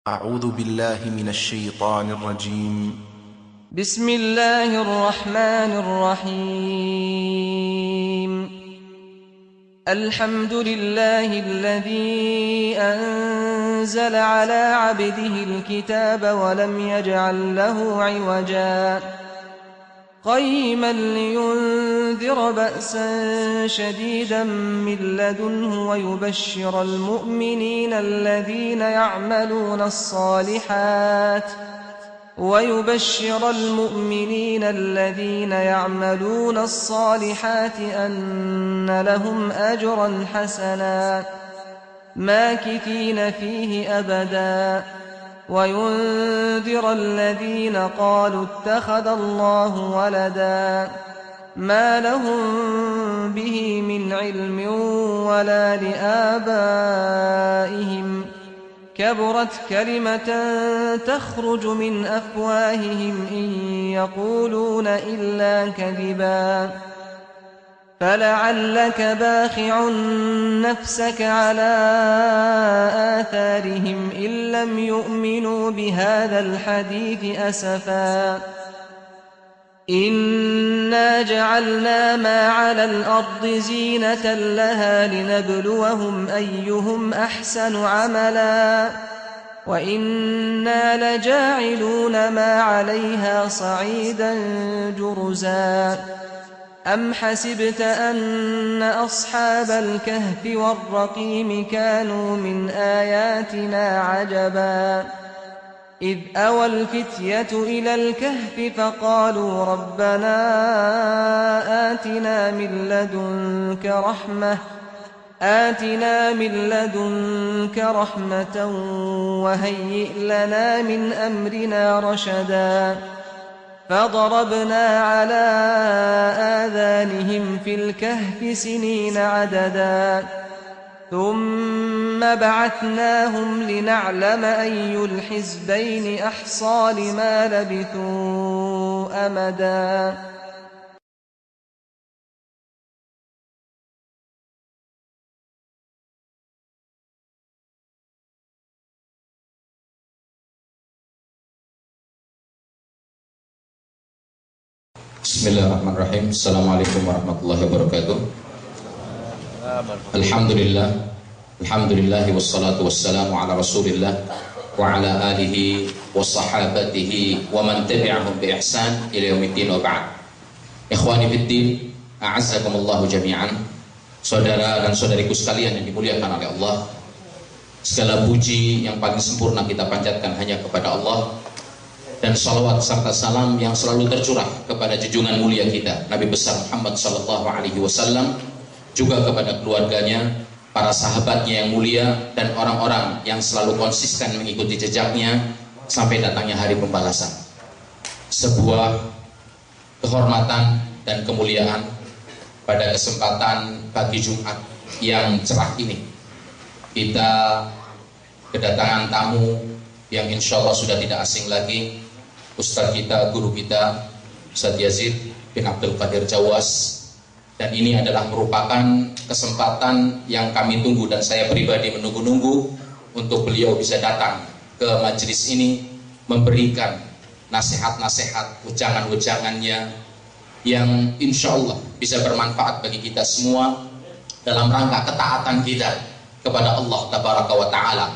أعوذ بالله من الشيطان الرجيم. بسم الله الرحمن الرحيم. الحمد لله الذي أنزل على عبده الكتاب ولم يجعل له عوجا قيما لينذر بأسا شديدا من لدنه ويبشر المؤمنين الذين يعملون الصالحات أن لهم أجرا حسنا ماكثين فيه أبدا وينذر الذين قالوا اتخذ الله ولدا ما لهم به من علم ولا لآبائهم كبرت كلمة تخرج من أفواههم إن يقولون إلا كذبا فلعلك باخع نفسك على آثارهم إن لم يؤمنوا بهذا الحديث أسفا إنا جعلنا ما على الأرض زينة لها لنبلوهم أيهم أحسن عملا وإنا لجاعلون ما عليها صعيدا جرزا أم حسبت أن أصحاب الكهف والرقيم كانوا من آياتنا عجبا إذ أوى الفتية إلى الكهف فقالوا ربنا آتنا من لدنك رحمة وهيئ لنا من أمرنا رشدا فضربنا على آذانهم في الكهف سنين عددا ثم بعثناهم لنعلم أي الحزبين أحصى لما لبثوا أمدا. Bismillahirrahmanirrahim. Assalamualaikum warahmatullahi wabarakatuh. Alhamdulillah wassalatu wassalamu ala Rasulillah wa ala alihi wa sahabatihi wa man tabi'ahum bi ihsan ila yaumiddin wa ba'd. Ikhwani fiddin, a'azzakumullahu jami'an. Saudara dan saudariku sekalian yang dimuliakan oleh Allah, segala puji yang paling sempurna kita panjatkan hanya kepada Allah, dan salawat serta salam yang selalu tercurah kepada junjungan mulia kita Nabi besar Muhammad sallallahu alaihi wasallam, juga kepada keluarganya, para sahabatnya yang mulia, dan orang-orang yang selalu konsisten mengikuti jejaknya sampai datangnya hari pembalasan. Sebuah kehormatan dan kemuliaan pada kesempatan pagi Jumat yang cerah ini, kita kedatangan tamu yang insya Allah sudah tidak asing lagi, Ustadz kita, guru kita, Ustadz Yazid bin Abdul Qadir Jawas. Dan ini adalah merupakan kesempatan yang kami tunggu, dan saya pribadi menunggu-nunggu untuk beliau bisa datang ke majelis ini, memberikan nasihat-nasihat, ujangan-ujangannya yang insya Allah bisa bermanfaat bagi kita semua dalam rangka ketaatan kita kepada Allah Tabaraka wa Ta'ala,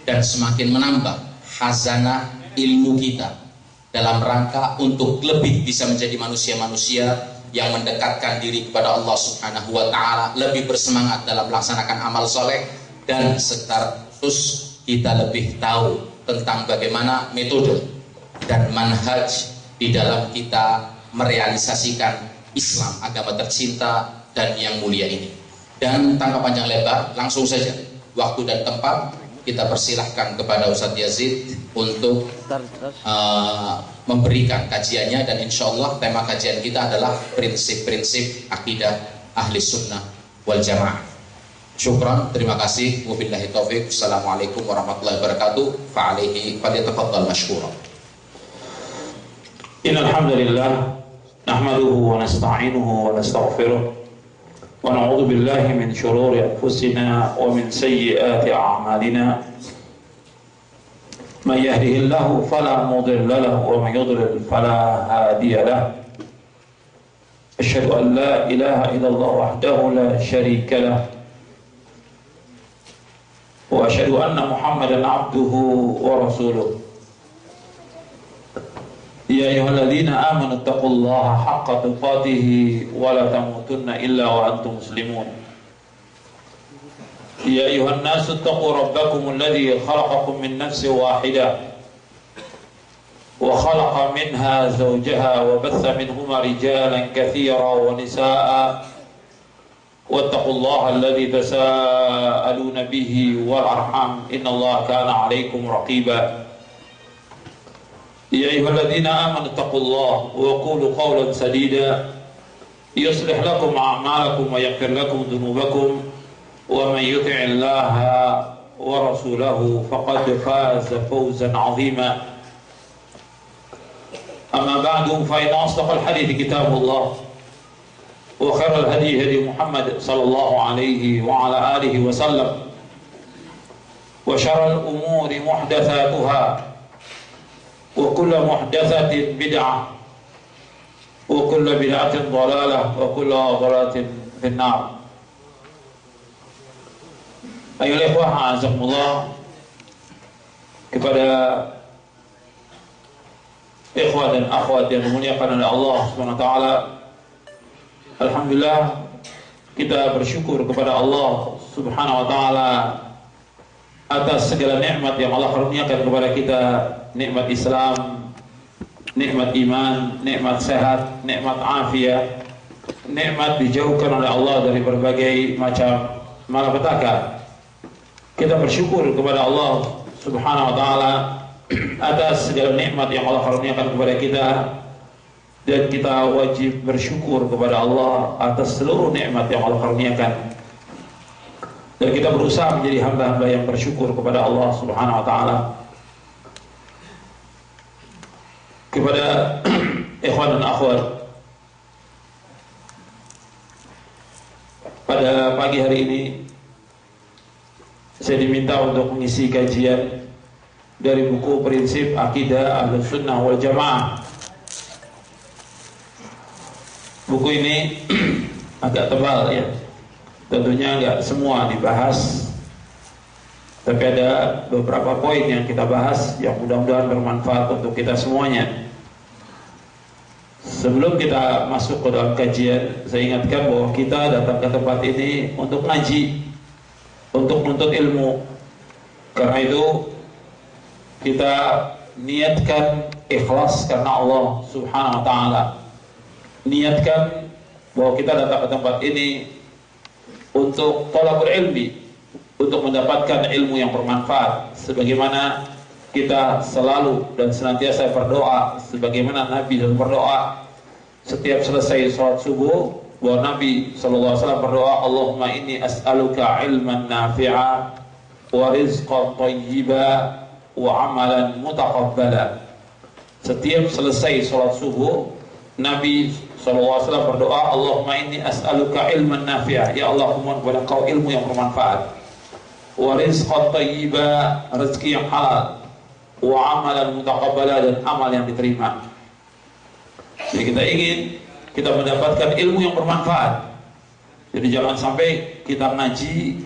dan semakin menambah khazanah ilmu kita dalam rangka untuk lebih bisa menjadi manusia-manusia yang mendekatkan diri kepada Allah Subhanahu wa Ta'ala, lebih bersemangat dalam melaksanakan amal soleh, dan sekaligus kita lebih tahu tentang bagaimana metode dan manhaj di dalam kita merealisasikan Islam, agama tercinta dan yang mulia ini. Dan tanpa panjang lebar, langsung saja waktu dan tempat kita persilahkan kepada Ustadz Yazid untuk memberikan kajiannya, dan insya Allah tema kajian kita adalah prinsip-prinsip akidah ahli sunnah wal jamaah. Syukran, terima kasih. Wabillahi taufiq. Assalamualaikum warahmatullahi wabarakatuh. Fa'alaihi falyatafaddal mashkura. Innal hamdalillah nahmaduhu wa nasta'inuhu wa nastaghfiruh ونعوذ بالله من شرور أنفسنا ومن سيئات أعمالنا من يهده الله فلا مضل له ومن يضلل فلا هادي له أشهد أن لا إله إلا الله وحده لا شريك له وأشهد أن محمدا عبده ورسوله يا أيها الذين آمنوا اتقوا الله حق تقاته ولا تموتن إلا وأنتم مسلمون يا أيها الناس اتقوا ربكم الذي خلقكم من نفس واحدة وخلق منها زوجها وبث منهما رجالا كثيرا ونساء واتقوا الله الذي تساءلون به والأرحام إن الله كان عليكم رقيبا يا أيها الذين آمنوا اتقوا الله وقولوا قولا سديدا يصلح لكم أعمالكم ويغفر لكم ذنوبكم ومن يطع الله ورسوله فقد فاز فوزا عظيما أما بعد فإن أصدق الحديث كتاب الله وخير الهدي هدي محمد صلى الله عليه وعلى آله وسلم وشر الأمور محدثاتها وكل محدثة بدعة وكل بدعة ضلالة وكل ضلالة في النار. Ayolah ikhwah a'azakumullah, kepada ikhwah dan akhwat yang dimuliakan oleh Allah Subhanahu wa taala. Alhamdulillah, kita bersyukur kepada Allah Subhanahu wa taala atas segala nikmat yang Allah karuniakan kepada kita, nikmat Islam, nikmat iman, nikmat sehat, nikmat afiat, nikmat dijauhkan oleh Allah dari berbagai macam malapetaka. Kita bersyukur kepada Allah Subhanahu wa taala atas segala nikmat yang Allah karuniakan kepada kita, dan kita wajib bersyukur kepada Allah atas seluruh nikmat yang Allah karuniakan. Dan kita berusaha menjadi hamba-hamba yang bersyukur kepada Allah Subhanahu wa taala. Kepada ikhwan dan akhwat, pada pagi hari ini saya diminta untuk mengisi kajian dari buku Prinsip Akidah Ahlus Sunnah wal Jamaah. Buku ini agak tebal ya, tentunya nggak semua dibahas, tapi ada beberapa poin yang kita bahas yang mudah-mudahan bermanfaat untuk kita semuanya. Sebelum kita masuk ke dalam kajian, saya ingatkan bahwa kita datang ke tempat ini untuk ngaji, untuk menuntut ilmu. Karena itu kita niatkan ikhlas karena Allah Subhanahu wa taala. Niatkan bahwa kita datang ke tempat ini untuk thalabul ilmi, untuk mendapatkan ilmu yang bermanfaat, sebagaimana kita selalu dan senantiasa berdoa, sebagaimana Nabi berdoa setiap selesai sholat subuh, bahwa Nabi SAW berdoa, Allahumma inni as'aluka ilman nafi'a wa rizqan thayyiba wa amalan mutaqabbala. Setiap selesai sholat subuh, Nabi SAW berdoa, Allahumma inni as'aluka ilman nafi'a, ya Allah, kumohon kepada Engkau ilmu yang bermanfaat, wa rizqan thayyiba, rezeki yang halal, wa amalan mutaqabbala, dan amal yang diterima. Jadi kita ingin kita mendapatkan ilmu yang bermanfaat. Jadi jangan sampai kita ngaji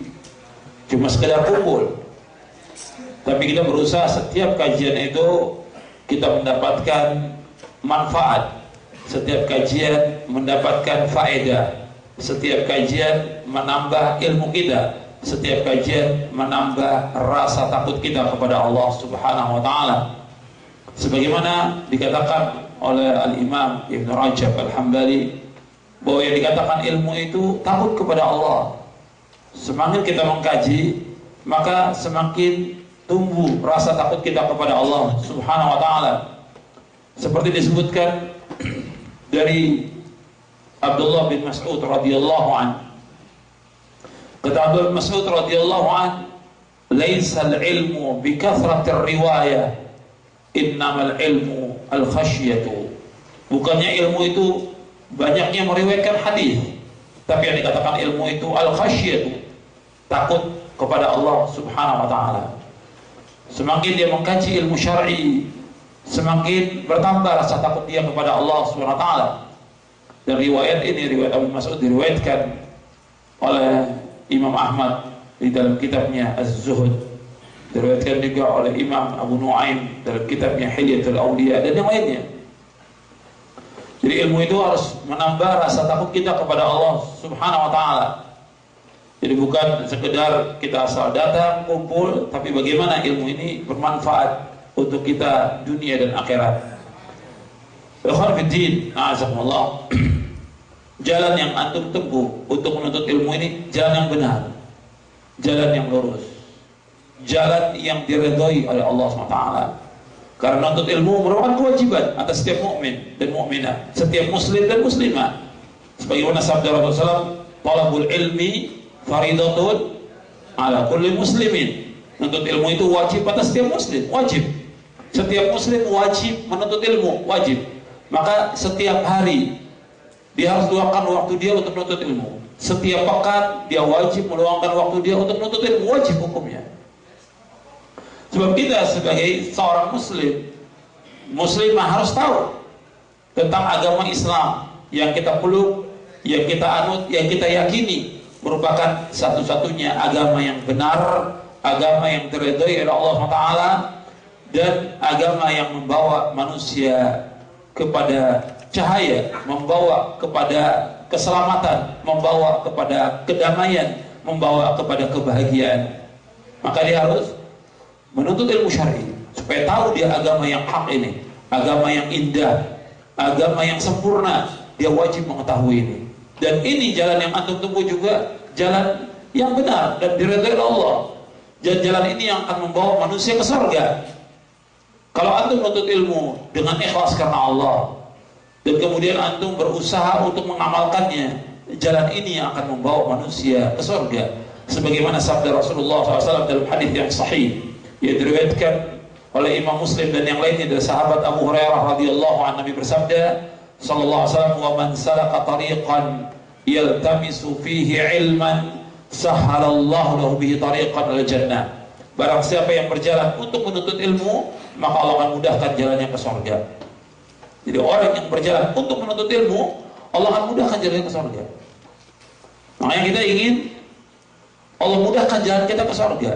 cuma sekedar kumpul, tapi kita berusaha setiap kajian itu kita mendapatkan manfaat, setiap kajian mendapatkan faedah, setiap kajian menambah ilmu kita, setiap kajian menambah rasa takut kita kepada Allah Subhanahu wa taala. Sebagaimana dikatakan oleh Al-Imam Ibn Rajab Al-Hambali, bahwa yang dikatakan ilmu itu takut kepada Allah. Semakin kita mengkaji, maka semakin tumbuh rasa takut kita kepada Allah Subhanahu wa taala. Seperti disebutkan dari Abdullah bin Mas'ud radhiyallahu anhu. Kata Abdullah bin Mas'ud radhiyallahu anhu, "Laisa al-ilmu bi kathratir riwayah, innamal ilmu al-khasyatu." Bukannya ilmu itu banyaknya meriwayatkan hadis, tapi yang dikatakan ilmu itu al-khasyatu, takut kepada Allah Subhanahu wa taala. semakin dia mengkaji ilmu syar'i, semakin bertambah rasa takut dia kepada Allah Subhanahu wa taala. Dan riwayat ini, riwayat Abu Mas'ud, diriwayatkan oleh Imam Ahmad di dalam kitabnya Az-Zuhud, diriwayatkan juga oleh Imam Abu Nuaim dalam kitabnya Hilyatul Awliya, dan yang lainnya. Jadi ilmu itu harus menambah rasa takut kita kepada Allah Subhanahu wa taala. Jadi bukan sekedar kita asal datang, kumpul, tapi bagaimana ilmu ini bermanfaat untuk kita dunia dan akhirat. Ikhwan fiddin, a'azakumullah. Jalan yang antum tempuh untuk menuntut ilmu ini jalan yang benar, jalan yang lurus, jalan yang diridhai oleh Allah SWT. Karena menuntut ilmu merupakan kewajiban atas setiap mukmin dan mukminah, setiap muslim dan muslimah. Sebagaimana sabda Rasulullah SAW, talabul ilmi faridatun ala kulli muslimin. Menuntut ilmu itu wajib atas setiap muslim, wajib. Setiap muslim wajib menuntut ilmu, wajib. Maka setiap hari dia harus luangkan waktu dia untuk menuntut ilmu. Setiap pekan dia wajib meluangkan waktu dia untuk menuntut ilmu, wajib hukumnya. Sebab kita sebagai seorang muslim, muslimah harus tahu tentang agama Islam yang kita peluk, yang kita anut, yang kita yakini merupakan satu-satunya agama yang benar, agama yang diridhai oleh Allah SWT, dan agama yang membawa manusia kepada cahaya, membawa kepada keselamatan, membawa kepada kedamaian, membawa kepada kebahagiaan. Maka dia harus menuntut ilmu syar'i supaya tahu dia agama yang hak ini, agama yang indah, agama yang sempurna. Dia wajib mengetahui ini. Dan ini jalan yang antum tempuh juga jalan yang benar dan diridhai Allah. Dan jalan ini yang akan membawa manusia ke surga. Kalau antum menuntut ilmu dengan ikhlas karena Allah, dan kemudian antum berusaha untuk mengamalkannya, jalan ini yang akan membawa manusia ke surga. Sebagaimana sabda Rasulullah SAW dalam hadis yang sahih, yang diriwayatkan oleh Imam Muslim dan yang lainnya dari sahabat Abu Hurairah radhiyallahu anhu, Nabi bersabda sallallahu alaihi wasallam, "Wa man salaka tariqan yaltamisu fihi ilman, sahhalallahu lahu bihi tariqan ila jannah." Barang siapa yang berjalan untuk menuntut ilmu, maka Allah akan mudahkan jalannya ke surga. Jadi orang yang berjalan untuk menuntut ilmu, Allah akan mudahkan jalannya ke surga. Makanya kita ingin Allah mudahkan jalan kita ke surga.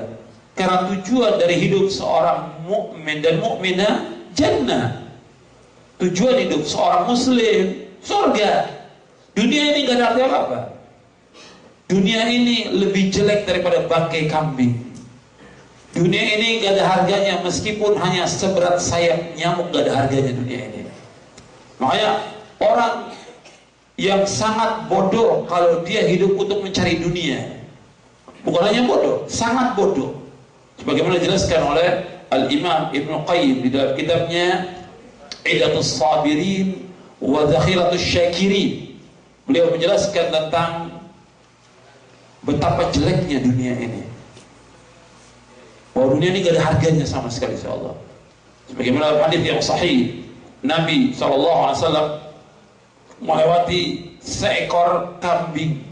Karena tujuan dari hidup seorang mukmin dan mukminah jannah. Tujuan hidup seorang muslim surga. Dunia ini gak ada arti apa-apa. Dunia ini lebih jelek daripada bangkai kambing. Dunia ini gak ada harganya, meskipun hanya seberat sayap nyamuk, gak ada harganya dunia ini. Makanya orang yang sangat bodoh kalau dia hidup untuk mencari dunia. Bukan hanya bodoh, sangat bodoh. Sebagaimana dijelaskan oleh Al-Imam Ibnu Qayyim di dalam kitabnya Iddatus Sabirin wa Zakhiratus Syakirin. Beliau menjelaskan tentang betapa jeleknya dunia ini. Bahwa dunia ini gak ada harganya sama sekali, insyaallah. Sebagaimana dalam hadis yang sahih, Nabi SAW melewati seekor kambing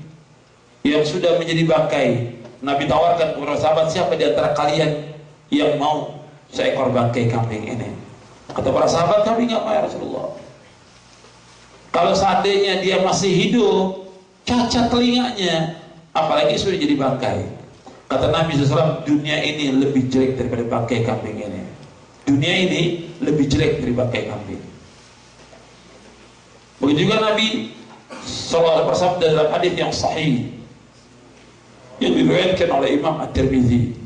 yang sudah menjadi bangkai. Nabi tawarkan kepada sahabat, siapa di antara kalian yang mau seekor bangkai kambing ini? Kata para sahabat, kami nggak mau ya Rasulullah. Kalau seandainya dia masih hidup, cacat telinganya, apalagi sudah jadi bangkai. Kata Nabi SAW, dunia ini lebih jelek daripada bangkai kambing ini. Dunia ini lebih jelek dari bangkai kambing. Begitu juga Nabi SAW bersabda dalam hadis yang sahih yang diriwayatkan oleh Imam At-Tirmidzi.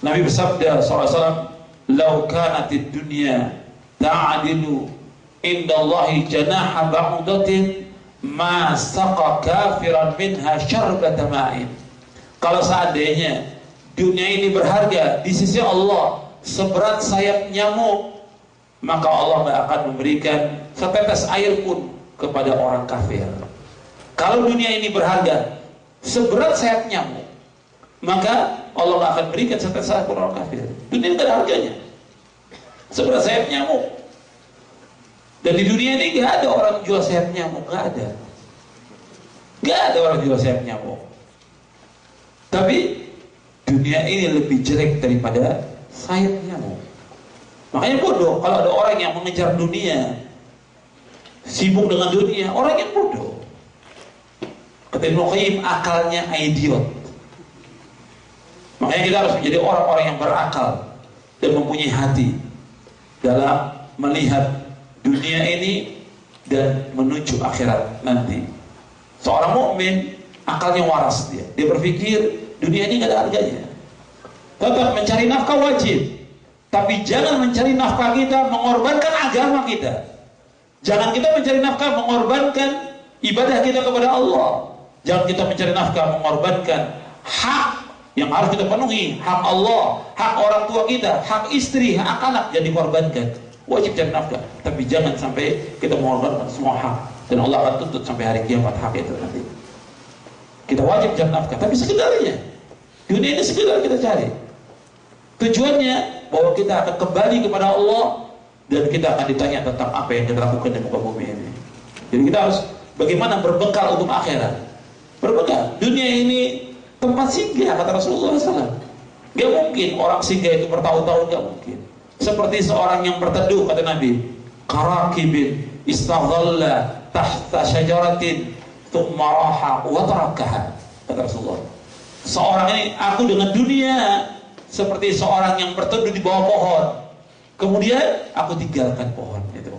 Nabi bersabda SAW, "Lau kanatid dunya ta'dilu indallahi janaha ba'udatin ma saqa kafiran minha syarbata ma'in." Kalau seandainya dunia ini berharga di sisi Allah seberat sayap nyamuk, maka Allah tidak akan memberikan setetes air pun kepada orang kafir. Kalau dunia ini berharga seberat sayap nyamuk, maka Allah tidak akan berikan setetes air pun orang kafir. Dunia tidak ada harganya, seberat sayap nyamuk. Dan di dunia ini gak ada orang jual sayap nyamuk, gak ada. Gak ada orang jual sayap nyamuk. Tapi dunia ini lebih jelek daripada sayap nyamuk. Makanya bodoh kalau ada orang yang mengejar dunia, sibuk dengan dunia, orang yang bodoh. Kata Ibnu Qayyim, akalnya idiot. Makanya kita harus menjadi orang-orang yang berakal dan mempunyai hati dalam melihat dunia ini dan menuju akhirat nanti. Seorang mukmin akalnya waras, dia berpikir dunia ini gak ada harganya. Tetap mencari nafkah wajib, tapi jangan mencari nafkah kita mengorbankan agama kita. Jangan kita mencari nafkah mengorbankan ibadah kita kepada Allah. Jangan kita mencari nafkah mengorbankan hak yang harus kita penuhi, hak Allah, hak orang tua kita, hak istri, hak anak, yang dikorbankan. Wajib cari nafkah, tapi jangan sampai kita mengorbankan semua hak, dan Allah akan tuntut sampai hari kiamat hak itu nanti. Kita wajib cari nafkah, tapi sekedarnya. Dunia ini sekedar kita cari. Tujuannya bahwa kita akan kembali kepada Allah dan kita akan ditanya tentang apa yang kita lakukan di muka bumi ini. Jadi kita harus bagaimana berbekal untuk akhirat. Berbekal. Dunia ini tempat singgah, kata Rasulullah SAW. Gak mungkin orang singgah itu bertahun-tahun, gak mungkin. Seperti seorang yang berteduh, kata Nabi, karakibin istadhalla tahta syajaratin thumma raha wa tarakaha, kata Rasulullah. Seorang ini, aku dengan dunia seperti seorang yang berteduh di bawah pohon, kemudian aku tinggalkan pohon itu.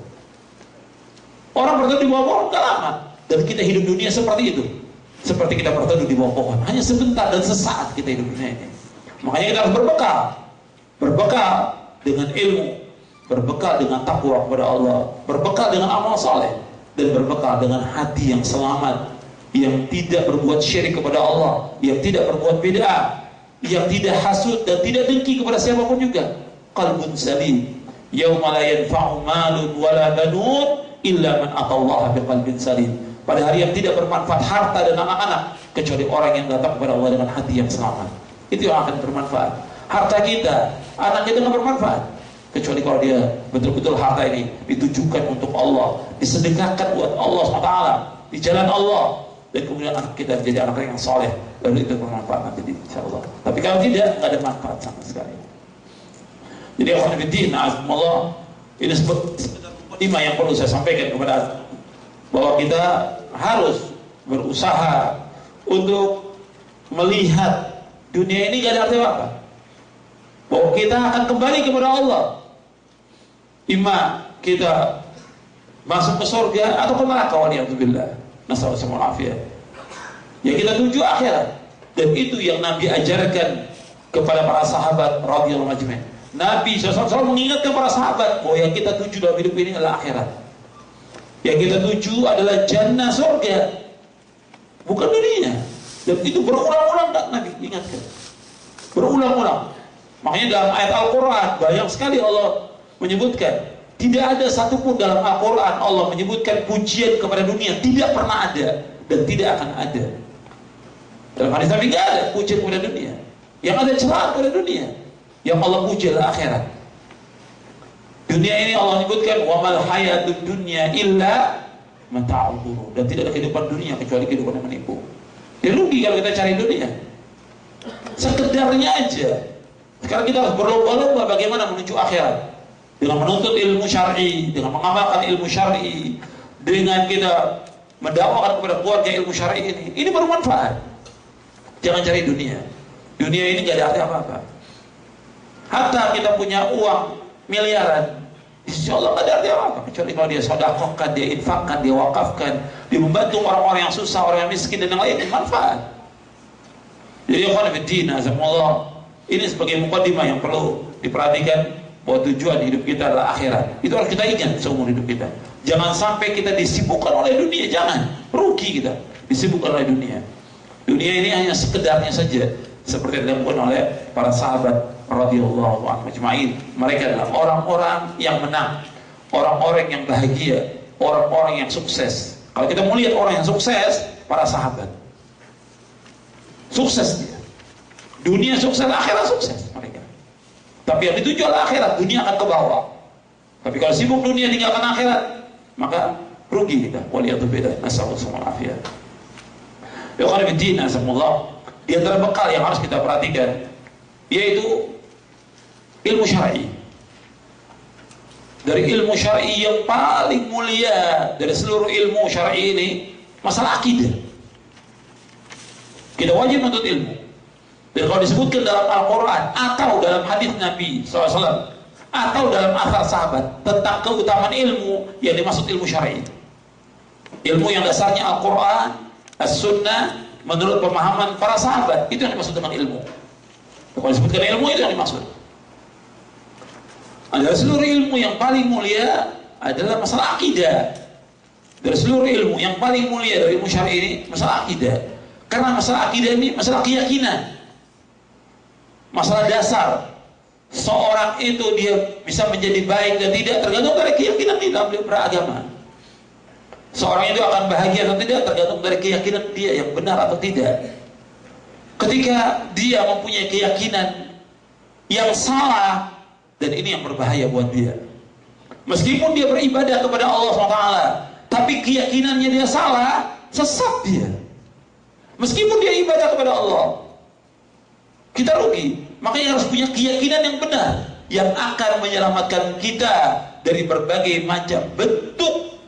Orang berteduh di bawah pohon gak lama, dan kita hidup dunia seperti itu. Seperti kita berteduh di bawah pohon, hanya sebentar dan sesaat kita hidup dunia ini. Makanya kita harus berbekal, berbekal dengan ilmu, berbekal dengan takwa kepada Allah, berbekal dengan amal saleh, dan berbekal dengan hati yang selamat, yang tidak berbuat syirik kepada Allah, yang tidak berbuat bid'ah, yang tidak hasud dan tidak dengki kepada siapapun juga. Qalbun salim, yauma la yanfa'u malun wala banun illa man atallaha biqalbin salim. Pada hari yang tidak bermanfaat harta dan anak-anak kecuali orang yang datang kepada Allah dengan hati yang selamat. Itu yang akan bermanfaat. Harta kita, anak kita tidak bermanfaat kecuali kalau dia betul-betul harta ini ditujukan untuk Allah, disedekahkan buat Allah SWT di jalan Allah, dan kemudian anak kita menjadi anak yang soleh, lalu itu bermanfaat nanti insyaallah. Tapi kalau tidak, nggak ada manfaat sama sekali. Jadi Allah, ini sekedar lima yang perlu saya sampaikan kepada bahwa kita harus berusaha untuk melihat dunia ini gak ada arti apa. Bahwa kita akan kembali kepada Allah. Imma kita masuk ke surga atau ke neraka, waliyadzubillah. Nasallallahu alaihi wasallam. Yang kita tuju akhirat. Dan itu yang Nabi ajarkan kepada para sahabat radhiyallahu anhum. Nabi SAW mengingatkan para sahabat bahwa yang kita tuju dalam hidup ini adalah akhirat. Yang kita tuju adalah jannah, surga, bukan dunia. Dan itu berulang-ulang Nabi ingatkan, berulang-ulang. Makanya dalam ayat Al-Quran banyak sekali Allah menyebutkan. Tidak ada satupun dalam Al-Quran Allah menyebutkan pujian kepada dunia. Tidak pernah ada dan tidak akan ada. Dalam hadis Nabi tidak ada pujian kepada dunia. Yang ada celaan kepada dunia. Yang Allah puji adalah akhirat. Dunia ini Allah menyebutkan wa mal hayatud dunya illa mata'ul ghurur, dan tidak ada kehidupan dunia kecuali kehidupan yang menipu. Ya rugi kalau kita cari dunia. Sekedarnya aja. Sekarang kita harus berlomba-lomba bagaimana menuju akhirat. Dengan menuntut ilmu syar'i, dengan mengamalkan ilmu syar'i, dengan kita mendakwakan kepada keluarga ilmu syar'i ini. Ini bermanfaat. Jangan cari dunia. Dunia ini gak ada arti apa-apa. Hatta kita punya uang miliaran, insya Allah gak ada arti apa-apa kecuali kalau dia sedekahkan, dia infakkan, dia wakafkan, dia membantu orang-orang yang susah, orang yang miskin dan yang lain, manfaat. Jadi ini sebagai mukadimah yang perlu diperhatikan, bahwa tujuan hidup kita adalah akhirat. Itu harus kita ingat seumur hidup kita. Jangan sampai kita disibukkan oleh dunia, jangan, rugi kita disibukkan oleh dunia. Dunia ini hanya sekedarnya saja, seperti yang dilakukan oleh para sahabat radhiyallahu anhum ajma'in. Mereka adalah orang-orang yang menang, orang-orang yang bahagia, orang-orang yang sukses. Kalau kita mau lihat orang yang sukses, para sahabat sukses dia. Dunia sukses, akhirat sukses mereka. Tapi yang dituju adalah akhirat, dunia akan ke bawah. Tapi kalau sibuk dunia tinggalkan akhirat, maka rugi kita. Waliyadzubillah, nasallallahu alaihi wasallam. Ya Allah, di antara bekal yang harus kita perhatikan yaitu ilmu syar'i. Dari ilmu syar'i yang paling mulia dari seluruh ilmu syar'i ini, masalah akidah. Kita wajib menuntut ilmu. Dan kalau disebutkan dalam Al-Quran atau dalam hadis Nabi SAW atau dalam athar sahabat tentang keutamaan ilmu, yang dimaksud ilmu syar'i, ilmu yang dasarnya Al-Quran, As-Sunnah, menurut pemahaman para sahabat, itu yang dimaksud dengan ilmu. Kalau disebutkan ilmu, itu yang dimaksud. Dari seluruh ilmu yang paling mulia adalah masalah akidah. Dari seluruh ilmu yang paling mulia dari ilmu syar'i ini masalah akidah. Karena masalah akidah ini masalah keyakinan, masalah dasar. Seorang itu dia bisa menjadi baik dan tidak tergantung dari keyakinan dia dalam beragama. Seorang itu akan bahagia atau tidak tergantung dari keyakinan dia yang benar atau tidak. Ketika dia mempunyai keyakinan yang salah, dan ini yang berbahaya buat dia. Meskipun dia beribadah kepada Allah SWT, tapi keyakinannya dia salah, sesat dia. Meskipun dia ibadah kepada Allah, kita rugi. Makanya harus punya keyakinan yang benar, yang akan menyelamatkan kita dari berbagai macam bentuk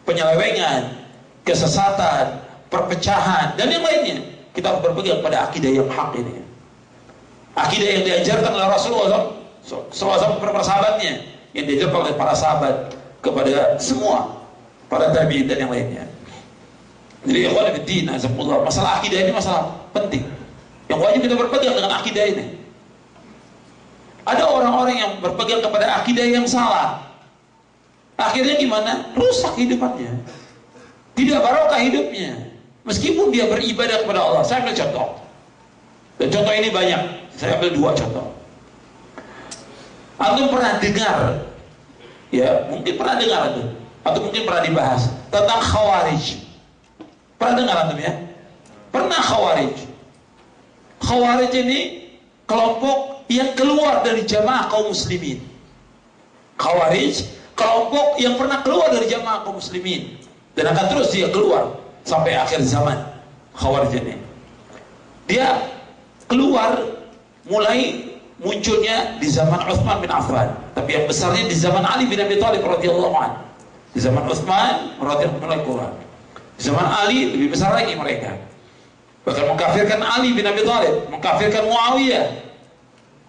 penyelewengan, kesesatan, perpecahan, dan yang lainnya. Kita harus berpegang pada akidah yang hak ini. Akidah yang diajarkan oleh Rasulullah SAW kepada para sahabatnya, yang diajarkan oleh para sahabat kepada semua para tabi'in dan yang lainnya. Jadi ikhwan fillah, azakumullah, masalah akidah ini masalah penting yang wajib kita berpegang dengan akidah ini. Ada orang-orang yang berpegang kepada akidah yang salah, akhirnya gimana? Rusak hidupannya, tidak barokah hidupnya, meskipun dia beribadah kepada Allah. Saya ambil contoh, dan contoh ini banyak. Saya ambil 2 contoh. Antum pernah dengar, ya mungkin pernah dengar antum, atau mungkin pernah dibahas tentang Khawarij. Pernah dengar antum ya? Pernah Khawarij. Khawarij ini kelompok yang keluar dari jamaah kaum muslimin. Khawarij, kelompok yang pernah keluar dari jamaah kaum muslimin, dan akan terus dia keluar sampai akhir zaman. Khawarij ini, dia keluar mulai munculnya di zaman Utsman bin Affan, tapi yang besarnya di zaman Ali bin Abi Thalib radhiyallahu anhu. Di zaman Utsman radhiyallahu anhu, di zaman Ali lebih besar lagi mereka. Bahkan mengkafirkan Ali bin Abi Thalib, mengkafirkan Muawiyah.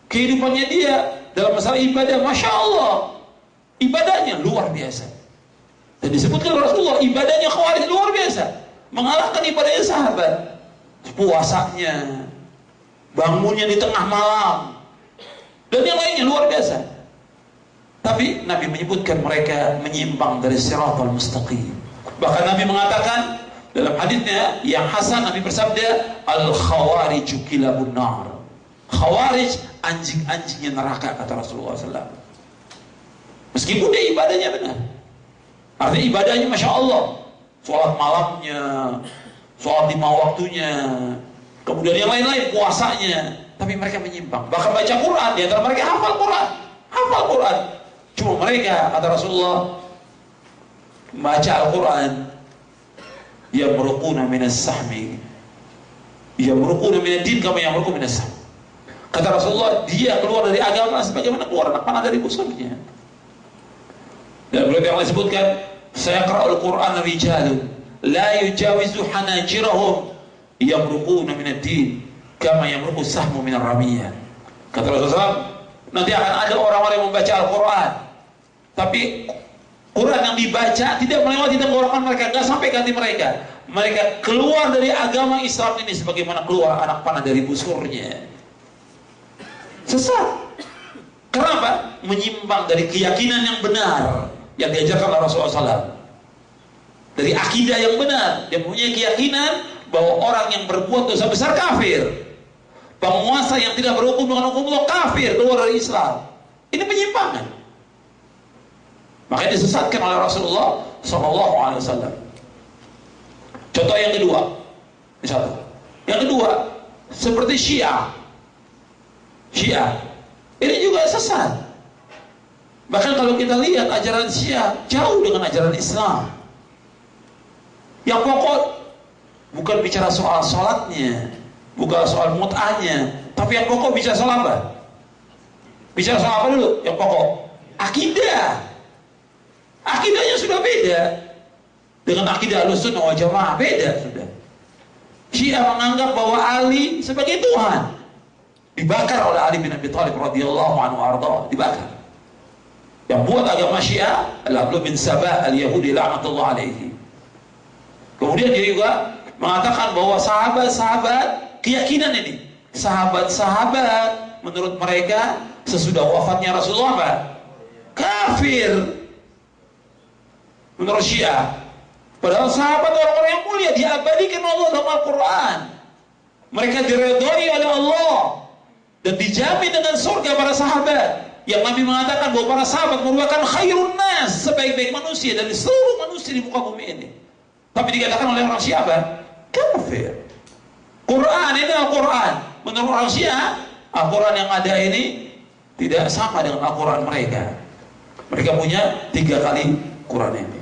Kehidupannya dia dalam masalah ibadah, Masya Allah, ibadahnya luar biasa. Dan disebutkan oleh Rasulullah, ibadahnya Khawarij luar biasa, mengalahkan ibadahnya sahabat. Puasanya, bangunnya di tengah malam, dan yang lainnya luar biasa. Tapi Nabi menyebutkan mereka menyimpang dari siratal mustaqim. Bahkan Nabi mengatakan dalam hadisnya yang hasan, Nabi bersabda, al-khawariju kilabun nar. Khawarij anjing-anjingnya neraka, kata Rasulullah SAW. Meskipun dia ibadahnya benar, artinya ibadahnya Masya Allah, sholat malamnya, sholat 5 waktunya, kemudian yang lain-lain, puasanya, tapi mereka menyimpang. Bahkan baca Quran, di antara mereka hafal Quran. Cuma mereka, kata Rasulullah, baca Al-Quran, yamruquna minas sahmi, yamruquna minad din kama yamruqu minas sahmi. Kata Rasulullah, dia keluar dari agama sebagaimana keluar anak panah dari busurnya. Dan beliau yang disebutkan, saya qira'ul Quran rijalun la yujawizu hanajirahum yamruquna minad din kama yamruqu sahmu minar ramiyah. Kata Rasulullah, nanti akan ada orang-orang yang membaca Al-Quran, tapi Quran yang dibaca tidak melewati tenggorokan mereka, tidak sampai ke hati mereka. Mereka keluar dari agama Islam ini sebagaimana keluar anak panah dari busurnya. Sesat. Kenapa? Menyimpang dari keyakinan yang benar yang diajarkan oleh Rasulullah SAW. Dari akidah yang benar, dia punya keyakinan bahwa orang yang berbuat dosa besar kafir, penguasa yang tidak berhukum dengan hukum Allah kafir, keluar dari Islam. Ini penyimpangan. Makanya disesatkan oleh Rasulullah SAW. Contoh yang kedua, yang kedua seperti Syiah. Ini juga sesat. Bahkan kalau kita lihat ajaran Syiah jauh dengan ajaran Islam. Yang pokok bukan bicara soal sholatnya, bukan soal mut'ahnya, Tapi yang pokok bisa soal apa? Bisa soal apa dulu? Yang pokok akidah. Akidahnya sudah beda dengan akidah Ahlussunnah wal Jamaah, beda sudah. Syiah menganggap bahwa Ali sebagai Tuhan, dibakar oleh Ali bin Abi Thalib radhiyallahu anhu arda, dibakar. Yang buat agama Syiah adalah Abdullah bin Sabah al-Yahudi laknatullah alaihi. Kemudian dia juga mengatakan bahwa sahabat-sahabat, keyakinan ini, sahabat-sahabat menurut mereka sesudah wafatnya Rasulullah apa? Kafir menurut Syiah. Padahal sahabat orang-orang yang mulia diabadikan Allah dalam Al-Quran. Mereka diridhai oleh Allah dan dijamin dengan surga para sahabat. Yang Nabi mengatakan bahwa para sahabat merupakan khairun nas, sebaik-baik manusia dari seluruh manusia di muka bumi ini. Tapi dikatakan oleh orang Syiah apa? Kafir. Quran ini Al-Quran. Menurut orang Syiah, Al-Quran yang ada ini tidak sama dengan Al-Quran mereka. Mereka punya 3 kali Quran ini.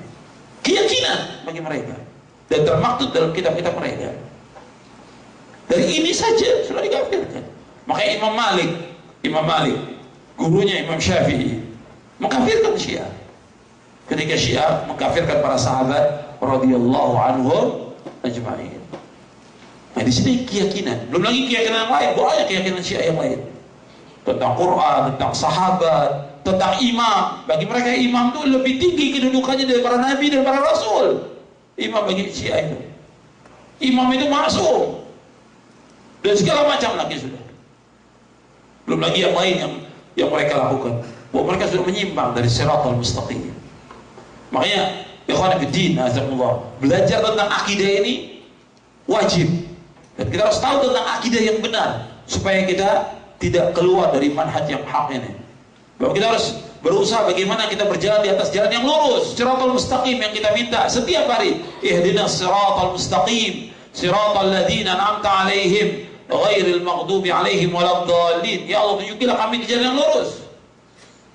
Keyakinan bagi mereka dan termaktub dalam kitab-kitab mereka. Dari ini saja sudah dikafirkan. Makanya Imam Malik, gurunya Imam Syafi'i, mengkafirkan Syiah. Ketika Syiah mengkafirkan para sahabat radhiyallahu anhum ajma'in. Nah, di sini keyakinan, belum lagi keyakinan yang lain, banyak keyakinan Syiah yang lain. Tentang Quran, tentang sahabat, tentang imam. Bagi mereka imam itu lebih tinggi kedudukannya daripada Nabi dan para Rasul. Imam bagi Syiah itu, imam itu maksum dan segala macam lagi sudah. Belum lagi yang lain yang mereka lakukan, bahwa mereka sudah menyimpang dari siratal mustaqim. Makanya ikhwan fillah, azakumullah, belajar tentang akidah ini wajib, dan kita harus tahu tentang akidah yang benar supaya kita tidak keluar dari manhaj yang hak ini. Bahwa kita harus berusaha bagaimana kita berjalan di atas jalan yang lurus, siratal mustaqim yang kita minta setiap hari. Ihdinas siratal mustaqim, siratal ladzina an'amta 'alaihim ghairil maghdubi 'alaihim waladdallin. Ya Allah, tunjukilah kami ke jalan yang lurus.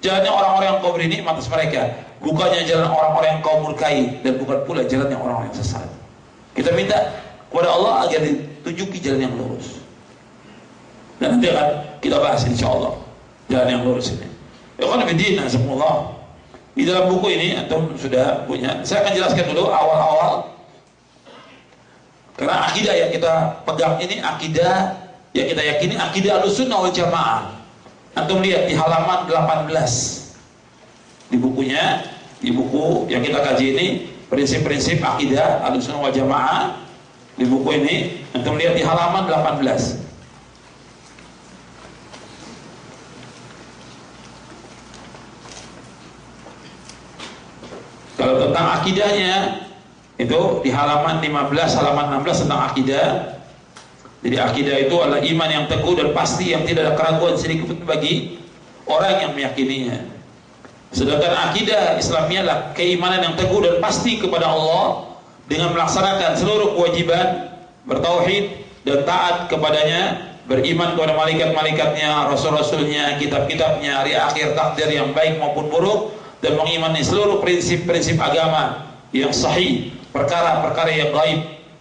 Jalannya orang-orang yang kau beri nikmat atas mereka, bukannya jalan orang-orang yang kau murkai, dan bukan pula jalannya orang-orang yang sesat. Kita minta kepada Allah agar ditunjuki jalan yang lurus. Dan nanti akan kita bahas insyaallah jalan yang lurus ini. Ikhwan fillah, azakumullah. Di dalam buku ini antum sudah punya. Saya akan jelaskan dulu awal-awal. Karena akidah yang kita pegang ini akidah yang kita yakini akidah Ahlussunnah wal Jamaah. Antum lihat di halaman 18 di bukunya, di buku yang kita kaji ini, prinsip-prinsip akidah Ahlussunnah wal Jamaah. Di buku ini antum lihat di halaman 18. Kalau tentang akidahnya itu di halaman 15, halaman 16 tentang akidah. Jadi akidah itu adalah iman yang teguh dan pasti yang tidak ada keraguan sedikit pun bagi orang yang meyakininya. Sedangkan akidah Islamiyah adalah keimanan yang teguh dan pasti kepada Allah dengan melaksanakan seluruh kewajiban, bertauhid dan taat kepadanya, beriman kepada malaikat-malaikatnya, rasul-rasulnya, kitab-kitabnya, hari akhir, takdir yang baik maupun buruk, dan mengimani seluruh prinsip-prinsip agama yang sahih, perkara-perkara yang gaib,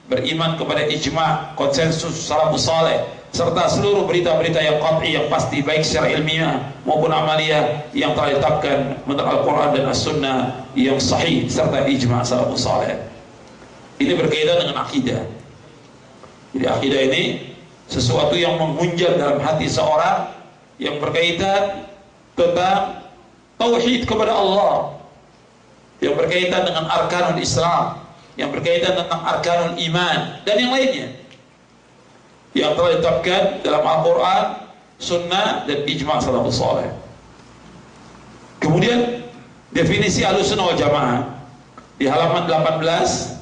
beriman kepada ijma', konsensus salafus saleh, serta seluruh berita-berita yang qat'i, yang pasti baik secara ilmiah maupun amaliyah yang telah ditetapkan menurut Al-Quran dan As-Sunnah yang sahih serta ijma' salafus saleh. Ini berkaitan dengan akidah. Jadi akidah ini sesuatu yang menghunjam dalam hati seorang yang berkaitan tentang tauhid kepada Allah, yang berkaitan dengan arkanul Islam, yang berkaitan tentang arkanul iman dan yang lainnya yang telah ditetapkan dalam Al-Quran, Sunnah dan ijma' salafus saleh. Kemudian definisi Ahlussunnah wal Jamaah di halaman 18.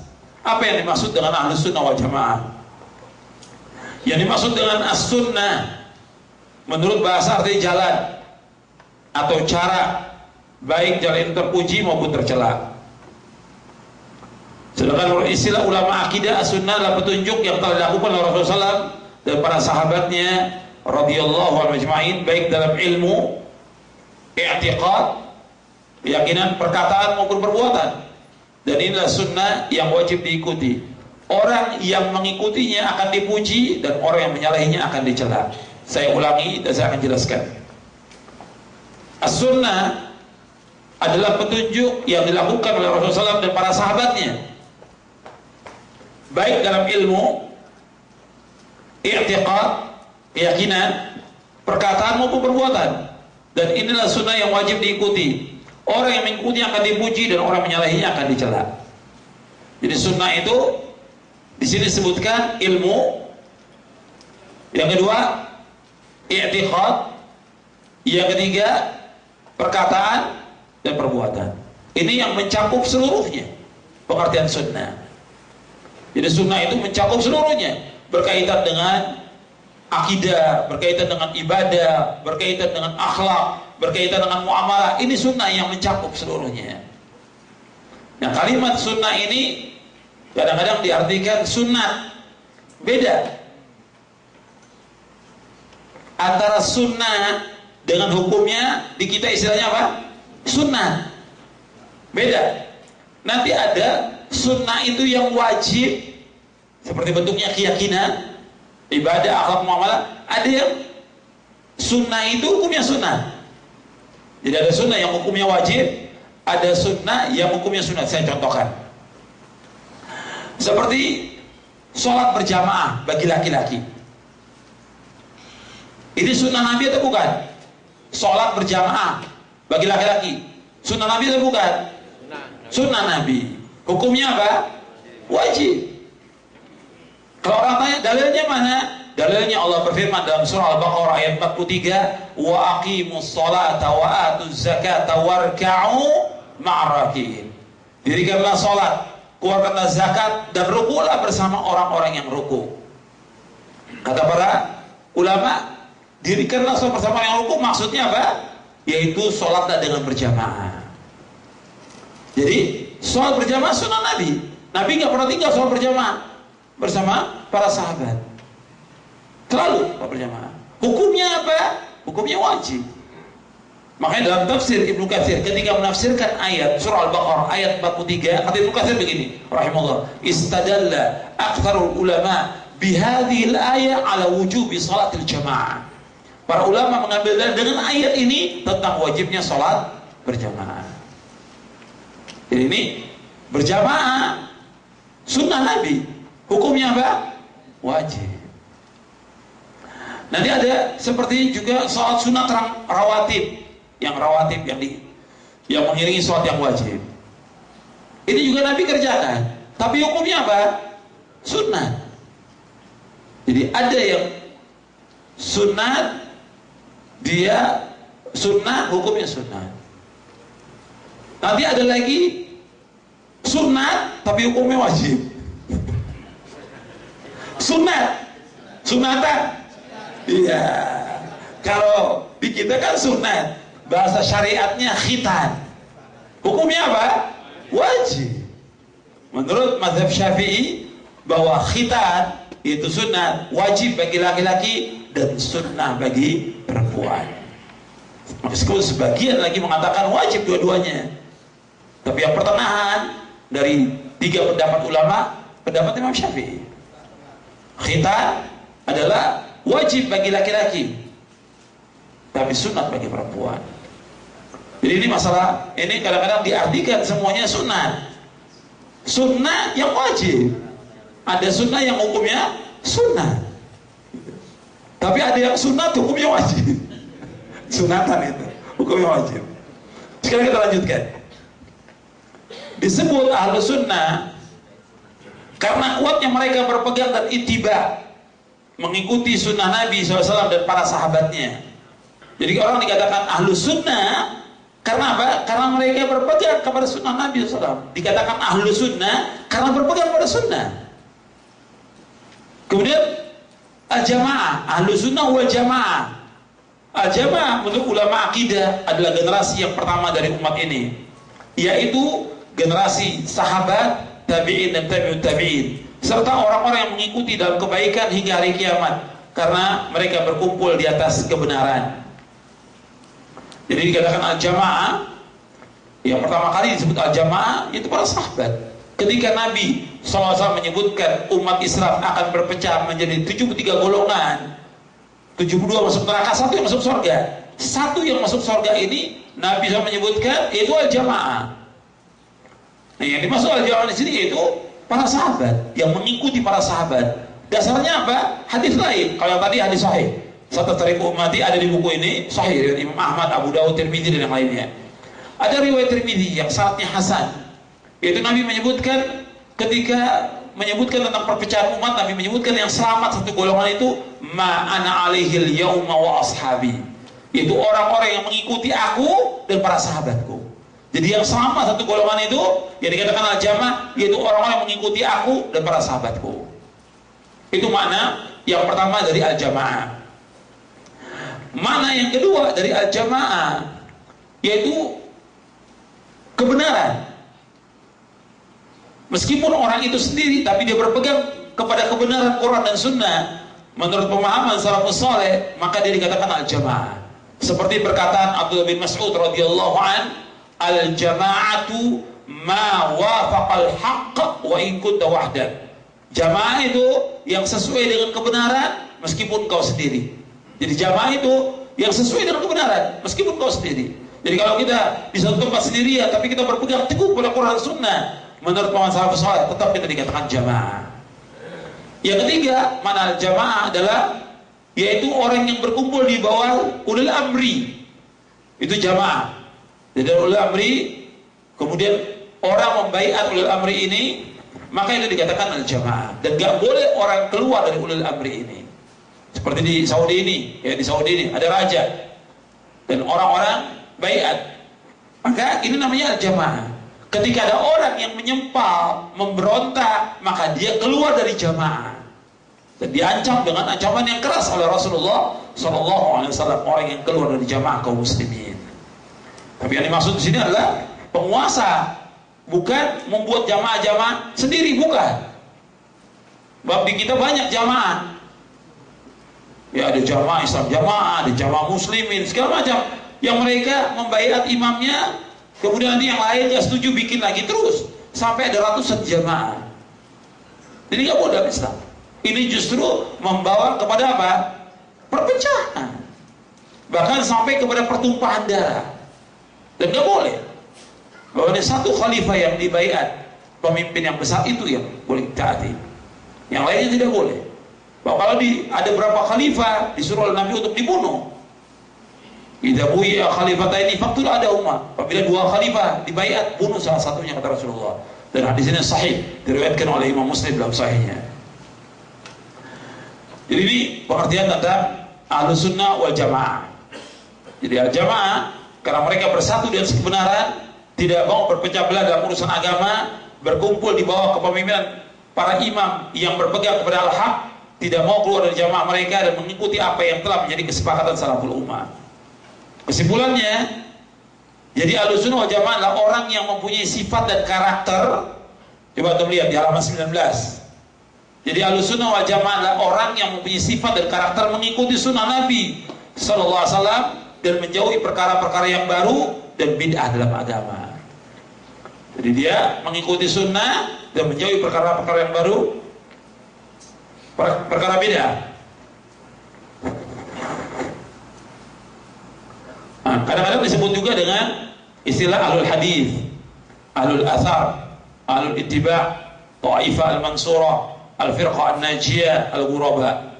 Apa yang dimaksud dengan Ahlussunnah wal Jamaah? Yang dimaksud dengan as-sunnah menurut bahasa artinya jalan atau cara, baik jalan yang terpuji maupun tercela. Sedangkan menurut istilah ulama akidah, as-sunnah adalah petunjuk yang telah dilakukan oleh Rasulullah SAW dan para sahabatnya radhiyallahu anhum ajma'in, baik dalam ilmu, i'tiqad, keyakinan, perkataan maupun perbuatan. Dan inilah sunnah yang wajib diikuti. Orang yang mengikutinya akan dipuji dan orang yang menyalahinya akan dicela. Saya ulangi dan saya akan jelaskan. As-sunnah adalah petunjuk yang dilakukan oleh Rasulullah SAW dan para sahabatnya, baik dalam ilmu, i'tiqad, keyakinan, perkataan maupun perbuatan. Dan inilah sunnah yang wajib diikuti. Orang yang mengikuti akan dipuji dan orang menyalahinya akan dicela. Jadi sunnah itu di sini disebutkan ilmu, yang kedua i'tiqad, yang ketiga perkataan dan perbuatan. Ini yang mencakup seluruhnya pengertian sunnah. Jadi sunnah itu mencakup seluruhnya, berkaitan dengan akidah, berkaitan dengan ibadah, berkaitan dengan akhlak, berkaitan dengan muamalah. Ini sunnah yang mencakup seluruhnya. Nah, kalimat sunnah ini kadang-kadang diartikan sunat. Beda antara sunnah dengan hukumnya, di kita istilahnya apa? Sunnah. Beda. Nanti ada sunnah itu yang wajib, seperti bentuknya keyakinan, ibadah, akhlak, muamalah. Ada yang sunnah itu hukumnya sunnah. Jadi ada sunnah yang hukumnya wajib, ada sunnah yang hukumnya sunnah. Saya contohkan, seperti sholat berjamaah bagi laki-laki. Ini sunnah Nabi atau bukan? Sholat berjamaah bagi laki-laki, sunnah Nabi atau bukan? Sunnah Nabi. Hukumnya apa? Wajib. Kalau orang tanya dalilnya mana? Dalilnya Allah berfirman dalam surah Al-Baqarah ayat 43, wa aqimus sholata wa atuz zakata warka'u ma'rakin. Dirikanlah sholat, keluarkanlah zakat, dan rukulah bersama orang-orang yang ruku. Kata para ulama, dirikanlah sholat bersama yang ruku maksudnya apa? Yaitu sholatlah dengan berjamaah. Jadi sholat berjamaah sunnah Nabi. Nabi nggak pernah tinggal sholat berjamaah bersama para sahabat. Selalu berjamaah. Hukumnya apa? Hukumnya wajib. Makanya dalam tafsir Ibnu Katsir ketika menafsirkan ayat surah Al-Baqarah ayat 43, kata Ibnu Katsir begini, rahimahullah, istadalla aktsarul ulama bihadhil ayat ala wujubi salatil jamaah. Para ulama mengambil dengan ayat ini tentang wajibnya salat berjamaah. Jadi ini berjamaah sunnah Nabi, hukumnya apa? Wajib. Nanti ada seperti juga salat sunat rawatib, yang mengiringi salat yang wajib. Ini juga Nabi kerjakan, tapi hukumnya apa? Sunnah. Jadi ada yang sunat, dia sunnah, hukumnya sunnah. Nanti ada lagi sunat tapi hukumnya wajib. Sunatan. Iya. Kalau di kita kan sunat, bahasa syariatnya khitan. Hukumnya apa? Wajib. Menurut mazhab Syafi'i bahwa khitan itu sunat, wajib bagi laki-laki dan sunnah bagi perempuan. Meskipun sebagian lagi mengatakan wajib dua-duanya. Tapi yang pertengahan dari tiga pendapat ulama, pendapat Imam Syafi'i, khitan adalah wajib bagi laki-laki, tapi sunat bagi perempuan. Jadi ini masalah, ini kadang-kadang diartikan semuanya sunat. Sunnah yang wajib, ada sunnah yang hukumnya sunat, tapi ada yang sunat hukumnya wajib. Sunatan itu hukumnya wajib. Sekarang kita lanjutkan. Disebut ahlu sunnah karena kuatnya mereka berpegang dan ittiba, mengikuti sunnah Nabi SAW dan para sahabatnya. Jadi orang dikatakan ahlu sunnah karena apa? Karena mereka berpegang kepada sunnah Nabi SAW. Dikatakan ahlu sunnah karena berpegang pada sunnah. Kemudian al-jamaah, ahlu sunnah wal jamaah. Al-jamaah menurut ulama akidah adalah generasi yang pertama dari umat ini, yaitu generasi sahabat, tabi'in dan tabi'ut tabi'in, serta orang-orang yang mengikuti dalam kebaikan hingga hari kiamat, karena mereka berkumpul di atas kebenaran. Jadi dikatakan al-jamaah, yang pertama kali disebut al-jamaah itu para sahabat. Ketika Nabi SAW menyebutkan umat Islam akan berpecah menjadi 73 golongan, 72 masuk neraka, 1 yang masuk surga. 1 yang masuk surga ini Nabi SAW menyebutkan itu al-jamaah. Nah, yang dimaksud al-jamaah di sini yaitu para sahabat yang mengikuti para sahabat. Dasarnya apa? Hadis lain. Kalau yang tadi hadis sahih. Satastariqu ummati ada di buku ini sahih dari Imam Ahmad, Abu Dawud, Tirmidzi dan yang lainnya. Ada riwayat Tirmidzi yang sanadnya hasan. Yaitu Nabi menyebutkan ketika menyebutkan tentang perpecahan umat, Nabi menyebutkan yang selamat satu golongan itu ma ana alaihil yauma wa ashabi. Itu orang-orang yang mengikuti aku dan para sahabatku. Jadi yang selamat satu golongan itu yang dikatakan al-jamaah yaitu orang-orang yang mengikuti aku dan para sahabatku. Itu makna yang pertama dari al-jamaah. Makna yang kedua dari al-jamaah yaitu kebenaran. Meskipun orang itu sendiri tapi dia berpegang kepada kebenaran Quran dan Sunnah menurut pemahaman salafus saleh, maka dia dikatakan al-jamaah. Seperti perkataan Abdullah bin Mas'ud radhiyallahu an, al-jama'atu ma wafaqal haqq wa in kunta wahdak. Jamaah itu yang sesuai dengan kebenaran meskipun kau sendiri. Jadi jamaah itu yang sesuai dengan kebenaran meskipun kau sendiri. Jadi kalau kita di satu tempat sendirian tapi kita berpegang teguh pada Quran Sunnah menurut pemahaman salafus saleh, tetap kita dikatakan jamaah. Yang ketiga, mana jamaah adalah yaitu orang yang berkumpul di bawah ulil amri. Itu jamaah. Jadi ulil amri, kemudian orang membaiat ulil amri ini, maka itu dikatakan al-jamaah. Dan gak boleh orang keluar dari ulil amri ini. Seperti di Saudi ini, ya di Saudi ini ada raja dan orang-orang baiat, maka ini namanya al-jamaah. Ketika ada orang yang menyempal, memberontak, maka dia keluar dari jamaah dan diancam dengan ancaman yang keras oleh Rasulullah SAW, orang yang keluar dari jamaah kaum muslimin. Tapi yang dimaksud di sini adalah penguasa, bukan membuat jamaah-jamaah sendiri, bukan. Bab di kita banyak jamaah. Ya ada jamaah Islam jamaah, ada jamaah muslimin, segala macam. Yang mereka membaiat imamnya, kemudian nanti yang lain gak setuju bikin lagi terus sampai ada ratusan jamaah. Jadi gak boleh dalam Islam. Ini justru membawa kepada apa? Perpecahan. Bahkan sampai kepada pertumpahan darah. Dan gak boleh. Bahwa ada satu khalifah yang dibaiat, pemimpin yang besar itu yang boleh taati. Yang lainnya tidak boleh. Bahwa kalau ada berapa khalifah disuruh oleh Nabi untuk dibunuh. Idza buya khalifataini faqtul adahuma. Apabila 2 khalifah dibaiat, bunuh salah satunya, kata Rasulullah. Dan hadis ini sahih, diriwayatkan oleh Imam Muslim dalam sahihnya. Jadi ini pengertian tentang Ahlus Sunnah wal Jamaah. Jadi al-jamaah karena mereka bersatu di atas kebenaran, tidak mau berpecah belah dalam urusan agama, berkumpul di bawah kepemimpinan para imam yang berpegang kepada al-haq, tidak mau keluar dari jamaah mereka dan mengikuti apa yang telah menjadi kesepakatan salaful ummah. Kesimpulannya, jadi Ahlus Sunnah wal Jamaah adalah orang yang mempunyai sifat dan karakter. Coba kita lihat di halaman 19. Jadi Ahlus Sunnah wal Jamaah adalah orang yang mempunyai sifat dan karakter mengikuti sunnah Nabi sallallahu alaihi wasallam dan menjauhi perkara-perkara yang baru dan bid'ah dalam agama. Jadi dia mengikuti sunnah dan menjauhi perkara-perkara yang baru, perkara bid'ah. Nah, kadang-kadang disebut juga dengan istilah ahlul hadis, ahlul athar, ahlul ittiba', ta'ifah al-mansurah, al-firqah an-najiyah, al-ghuraba.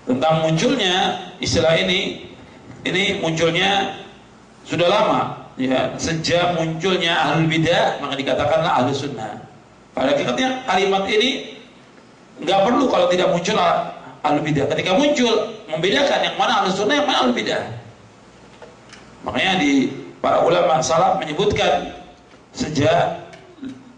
Tentang munculnya istilah ini munculnya sudah lama, ya, sejak munculnya ahlul bidah maka dikatakanlah ahlus sunnah. Pada hakikatnya kalimat ini nggak perlu kalau tidak muncul ahlul bidah. Ketika muncul, membedakan yang mana ahlus sunnah, yang mana ahlul bidah. Makanya di para ulama salaf menyebutkan sejak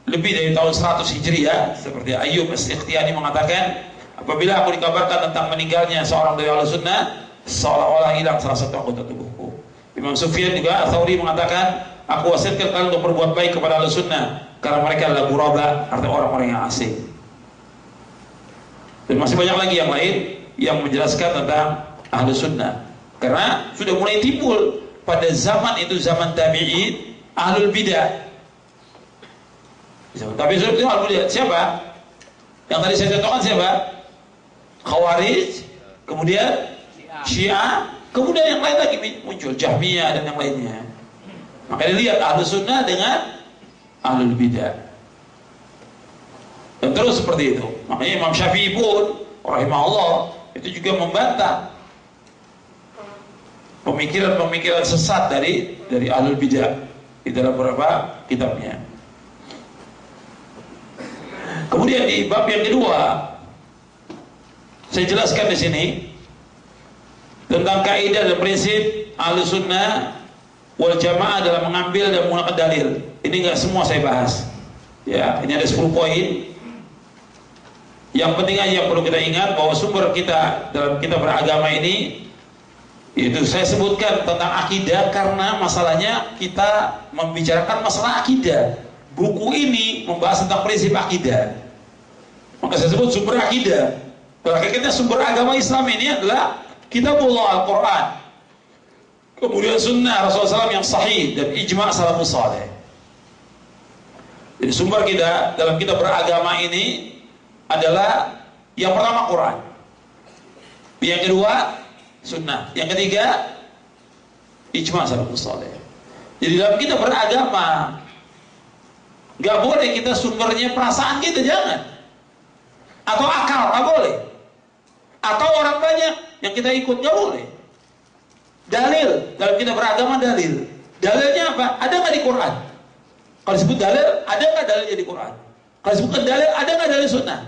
lebih dari tahun 100 Hijriah, seperti Ayyub As-Sikhtiyani mengatakan, apabila aku dikabarkan tentang meninggalnya seorang dari ahlus sunnah, seolah-olah hilang salah satu anggota tubuhku. Imam Sufyan juga Ats-Tsauri mengatakan, aku wasiatkan kalian untuk berbuat baik kepada ahlus sunnah karena mereka adalah ghuraba, artinya orang-orang yang asing. Dan masih banyak lagi yang lain yang menjelaskan tentang ahlus sunnah. Karena sudah mulai timbul pada zaman itu, zaman tabi'in, ahlul bidah. Tapi itu ahlul bidah siapa? Yang tadi saya contohkan siapa? Khawarij, kemudian Syiah, kemudian yang lain lagi muncul, Jahmiyah dan yang lainnya. Makanya lihat Ahlus Sunnah dengan Ahlul Bidah. Dan terus seperti itu. Makanya Imam Syafi'i pun rahimahullah itu juga membantah pemikiran-pemikiran sesat dari Ahlul Bidah di dalam beberapa kitabnya. Kemudian di bab yang kedua, saya jelaskan di sini tentang kaidah dan prinsip Ahlus Sunnah wal Jamaah dalam mengambil dan menggunakan dalil. Ini enggak semua saya bahas. Ya, ini ada 10 poin. Yang penting aja yang perlu kita ingat bahwa sumber kita dalam kita beragama ini itu saya sebutkan tentang akidah karena masalahnya kita membicarakan masalah akidah. Buku ini membahas tentang prinsip akidah. Maka saya sebut sumber akidah. Hakikatnya sumber agama Islam ini adalah Kitabullah Al-Quran, kemudian Sunnah Rasulullah SAW yang sahih dan ijma' salafus saleh. Jadi sumber kita dalam kita beragama ini adalah yang pertama Quran, yang kedua Sunnah, yang ketiga ijma' salafus saleh. Jadi dalam kita beragama gak boleh kita sumbernya perasaan kita, jangan, atau akal, gak boleh, atau orang banyak yang kita ikut, gak boleh. Dalil dalam kita beragama, dalilnya apa? Ada nggak di Quran? Kalau disebut dalil, ada nggak dalilnya di Quran? Kalau disebutkan dalil, ada nggak dalil Sunnah?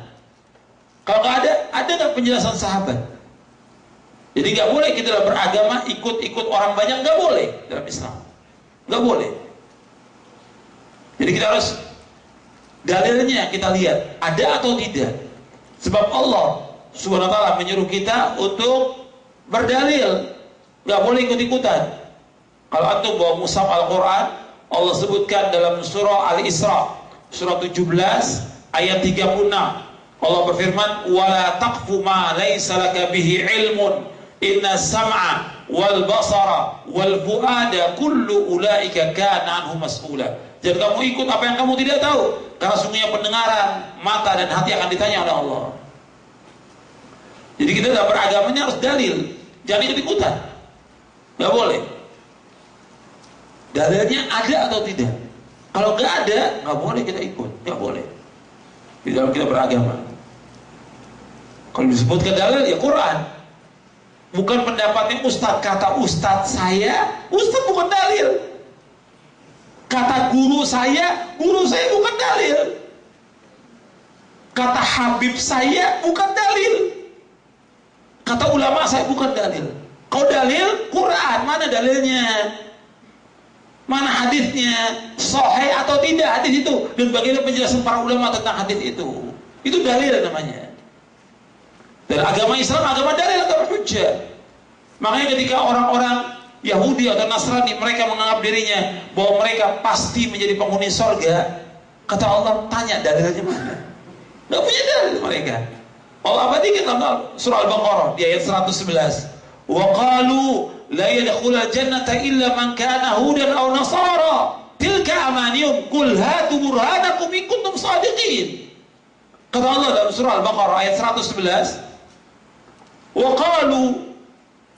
Kalau nggak ada nggak penjelasan sahabat? Jadi nggak boleh kita dalam beragama ikut orang banyak, nggak boleh dalam Islam, nggak boleh. Jadi kita harus dalilnya kita lihat ada atau tidak. Sebab Allah Subhanahu wa ta'ala menyuruh kita untuk berdalil, nggak boleh ikut-ikutan. Kalau antum bawa mushaf Al-Quran, Allah sebutkan dalam surah Al-Isra, surah 17 ayat 36, Allah berfirman, wala taqfu ma laysa laka bihi ilmun inna sam'a wal basara wal fuada kullu ulaika kana anhu mas'ula. Jadi kamu ikut apa yang kamu tidak tahu, karena sungguhnya pendengaran, mata dan hati akan ditanya oleh Allah. Jadi kita dalam beragamanya harus dalil, jangan ikut-ikutan, nggak boleh. Dalilnya ada atau tidak. Kalau nggak ada, nggak boleh kita ikut, nggak boleh di dalam kita beragama. Kalau disebutkan dalil, ya Quran, bukan pendapatnya Ustadz. Kata Ustadz saya, Ustadz bukan dalil. Kata guru saya bukan dalil. Kata Habib saya bukan dalil. Kata ulama saya bukan dalil. Kalau dalil Quran, mana dalilnya? Mana hadisnya? Sahih atau tidak hadis itu? Dan bagaimana penjelasan para ulama tentang hadis itu? Itu dalil namanya. Dan agama Islam agama dalil, agama hujjah. Makanya ketika orang-orang Yahudi atau Nasrani mereka menganggap dirinya bahwa mereka pasti menjadi penghuni surga, kata Allah, tanya dalilnya mana? Nggak punya dalil mereka. Allah abadikan dalam surah Al-Baqarah di ayat 111. Wa qalu la yadkhulul jannata illa man kana hudan aw nasara tilka amaniyum qul hatu burhanakum in kuntum shadiqin. Kata Allah dalam surah Al-Baqarah ayat 111. Wa qalu,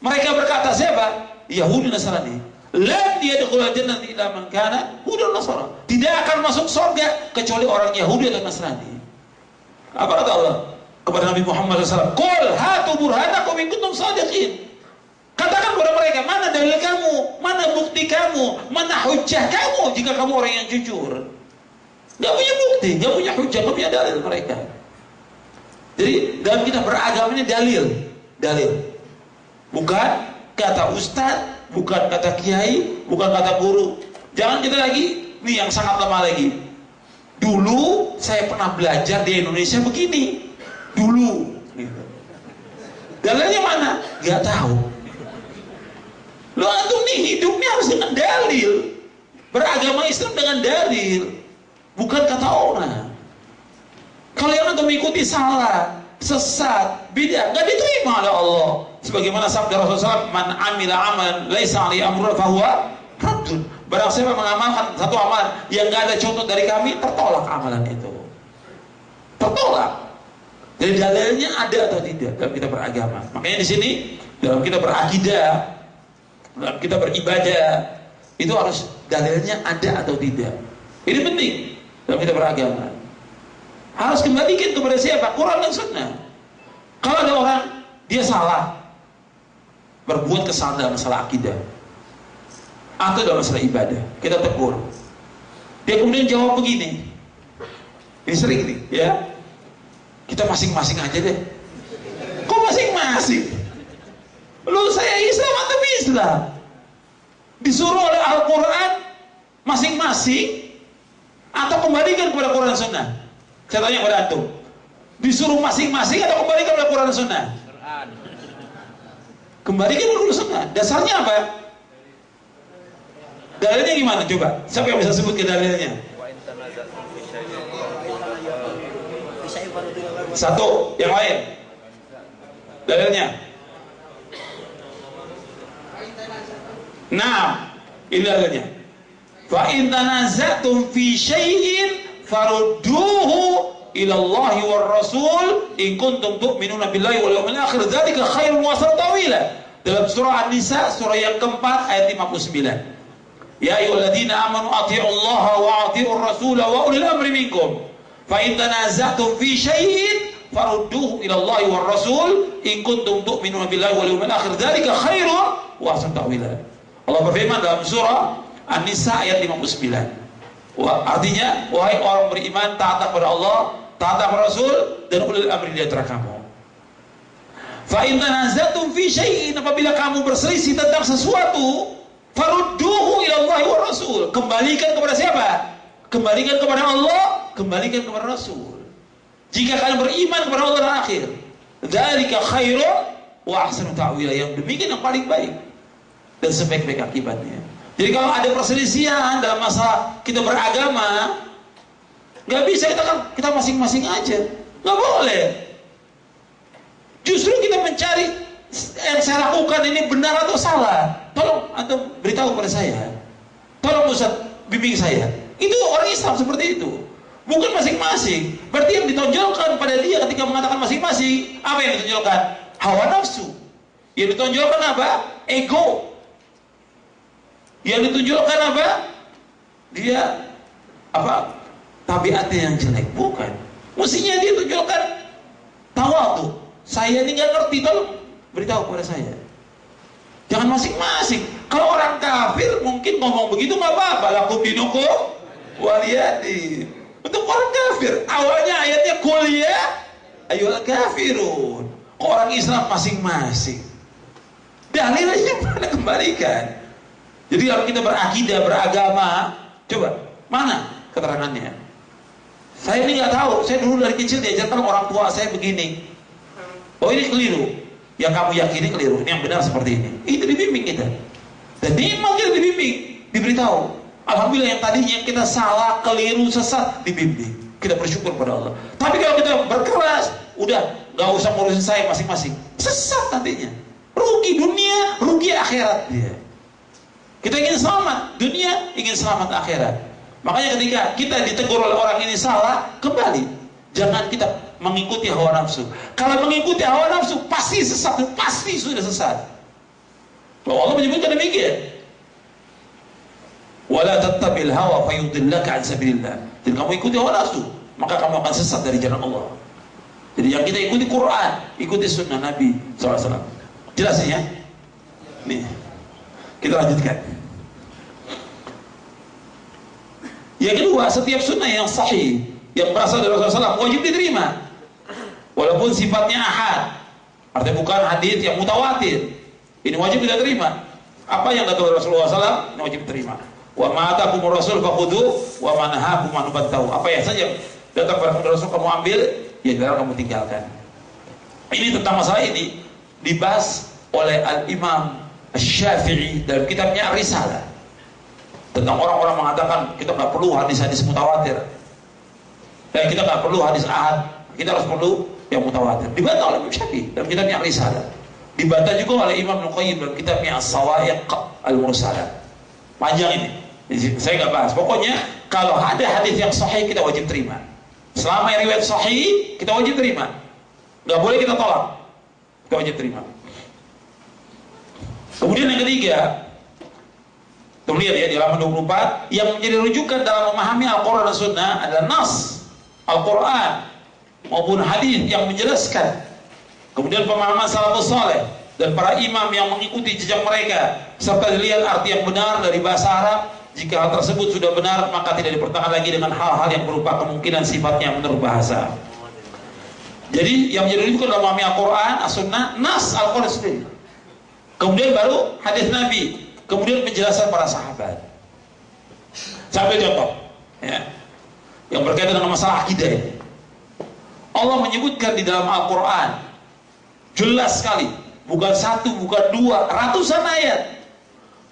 mereka berkata, siapa? Yahudi Nasrani, la yadkhulul jannata illa man kana hudan nasara. Tidak akan masuk surga kecuali orang Yahudi atau Nasrani. Apa kata Allah kepada Nabi Muhammad SAW? Qul hatu burhanakum in kuntum shadiqin. Katakan kepada mereka, mana dalil kamu, mana bukti kamu, mana hujjah kamu jika kamu orang yang jujur. Gak punya bukti, gak punya hujjah, gak punya dalil mereka. Jadi dalam kita beragama ini dalil, bukan kata ustaz, bukan kata kiai, bukan kata guru. Jangan kita lagi, nih yang sangat lemah lagi. Dulu saya pernah belajar di Indonesia begini. Dulu. Dalilnya mana? Gak tahu. Lo antum nih hidupnya harus dengan dalil. Beragama Islam dengan dalil, bukan kata orang. Kalau yang antum ikuti salah, sesat, bid'ah, gak diterima oleh Allah. Sebagaimana sabda Rasulullah SAW, man amila amalan laisa alaihi amruna fahuwa raddun. Barang siapa mengamalkan satu amalan yang gak ada contoh dari kami, tertolak amalan itu. Tertolak. Jadi dalilnya ada atau tidak dalam kita beragama. Makanya di sini dalam kita berakidah, dalam kita beribadah, itu harus dalilnya ada atau tidak. Ini penting dalam kita beragama. Harus kembalikan kepada siapa? Quran dan Sunnah. Kalau ada orang dia salah, berbuat kesalahan dalam masalah akidah atau dalam masalah ibadah, kita tegur. Dia kemudian jawab begini. Ini sering nih, ya. Kita masing-masing aja deh. Kok masing-masing? Lu saya Islam atau Islam? Disuruh oleh Al-Quran masing-masing atau kembalikan kepada Quran Sunnah? Saya tanya kepada antum. Disuruh masing-masing atau kembalikan kepada Quran Sunnah? Kembalikan kepada Quran Sunnah. Dasarnya apa? Dalilnya gimana? Coba. Siapa yang bisa sebut ke dalilnya? Satu, yang lain. Dalilnya. Nah, ini dalilnya. Fa in tanaza'tum fi syai'in farudduhu ila Allah war Rasul in kuntum tu'minuna billahi wal yawmil akhir. Dzalika khairun wa tawila. Dalam surah An-Nisa surah yang keempat ayat 59. Ya ayyuhalladzina amanu athi'ullaha wa athi'ur rasul wa ulil amri minkum. Fa in tanaza'tum fi syai'in farudduhu ila Allah war Rasul in kuntum tu'minuna billahi wal yawmil akhir. Dzalika khairun wa tawila. Allah berfirman dalam surah An-Nisa ayat 59. Artinya, wahai orang beriman, taat kepada Allah, taat kepada Rasul, dan ulil amri di antara kamu. Fa in tanazatum fi syai'in, apabila kamu berselisih tentang sesuatu, farudduhu ila Allah wa Rasul. Kembalikan kepada siapa? Kembalikan kepada Allah, kembalikan kepada Rasul. Jika kalian beriman kepada Allah dan akhir, dzalika khairun wa ahsanu ta'wila. Yang demikian yang paling baik dan sebaik-baik akibatnya. Jadi kalau ada perselisihan dalam masalah kita beragama, nggak bisa kita masing-masing aja, nggak boleh. Justru kita mencari yang saya lakukan ini benar atau salah. Tolong antum beritahu kepada saya. Tolong Ustaz bimbing saya. Itu orang Islam seperti itu. Bukan masing-masing. Berarti yang ditonjolkan pada dia ketika mengatakan masing-masing, apa yang ditonjolkan? Hawa nafsu. Yang ditonjolkan apa? Ego. Yang ditunjukkan apa? Dia apa? Tabiatnya yang jelek, bukan. Mestinya dia tunjukkan tawadhu. Saya ini nggak ngerti, tolong beritahu kepada saya. Jangan masing-masing. Kalau orang kafir mungkin ngomong begitu nggak apa-apa. Lakum dinukum waliyadin. Untuk orang kafir, awalnya ayatnya qul ya ayyuhal kafirun. Orang Islam masing-masing. Dalilnya mana kembalikan? Jadi kalau kita berakidah, beragama, coba, mana keterangannya? Saya ini nggak tahu, saya dulu dari kecil diajarkan orang tua saya begini. Oh ini keliru, yang kamu yakini keliru, ini yang benar seperti ini. Itu dibimbing kita. Dan memang kita dibimbing, diberitahu. Alhamdulillah yang tadinya kita salah, keliru, sesat, dibimbing. Kita bersyukur pada Allah. Tapi kalau kita berkeras, udah, nggak usah ngurusin saya masing-masing. Sesat nantinya. Rugi dunia, rugi akhirat dia. Kita ingin selamat dunia, ingin selamat akhirat. Makanya ketika kita ditegur oleh orang ini salah, kembali. Jangan kita mengikuti hawa nafsu. Kalau mengikuti hawa nafsu, pasti sesat, pasti sudah sesat. Bahwa Allah menyebutkan demikian. Wala tattabil hawa fayudillaka an sabilillah. Jadi kamu ikuti hawa nafsu, maka kamu akan sesat dari jalan Allah. Jadi yang kita ikuti Quran, ikuti sunnah Nabi SAW. Jelas ya? Nih. Kita lanjutkan. Yang kedua, setiap sunnah yang sahih yang berasal dari Rasulullah SAW wajib diterima, walaupun sifatnya ahad. Artinya bukan hadis yang mutawatir. Ini wajib kita terima. Apa yang datang dari Rasulullah SAW ini wajib diterima. Wa ma atakumur rasul fakhudhu wa ma nahakum anhu fantahu. Apa yang saja datang dari Rasul kamu ambil, ya dilarang kamu tinggalkan. Ini tentang masalah ini dibahas oleh Al-Imam Asy-Syafi'i dalam kitabnya Risalah, tentang orang-orang mengatakan kita nggak perlu hadis-hadis mutawatir, dan kita nggak perlu hadis ahad, kita harus perlu yang mutawatir. Dibantah oleh Imam Syafi'i dalam kitabnya Risalah, dibantah juga oleh Imam Ibnu Qayyim dalam kitabnya As-Sawa'iq Al-Mursalah. Panjang ini, saya nggak bahas. Pokoknya kalau ada hadis yang sahih kita wajib terima. Selama yang riwayat sahih kita wajib terima. Nggak boleh kita tolak, kita wajib terima. Kemudian yang ketiga, tuh lihat ya di halaman 24, yang menjadi rujukan dalam memahami Al-Quran dan Sunnah adalah nas Al-Quran maupun hadis yang menjelaskan. Kemudian pemahaman salafus saleh dan para imam yang mengikuti jejak mereka, serta dilihat arti yang benar dari bahasa Arab. Jika hal tersebut sudah benar, maka tidak dipertentangan lagi dengan hal-hal yang berupa kemungkinan sifatnya menurut bahasa. Jadi yang menjadi rujukan dalam memahami Al-Quran, As-Sunnah, nas Al-Quran sendiri. Kemudian baru hadis Nabi, kemudian penjelasan para sahabat. Sampai contoh, ya, yang berkaitan dengan masalah akidah ini. Allah menyebutkan di dalam Al-Quran jelas sekali, bukan satu, bukan dua, ratusan ayat.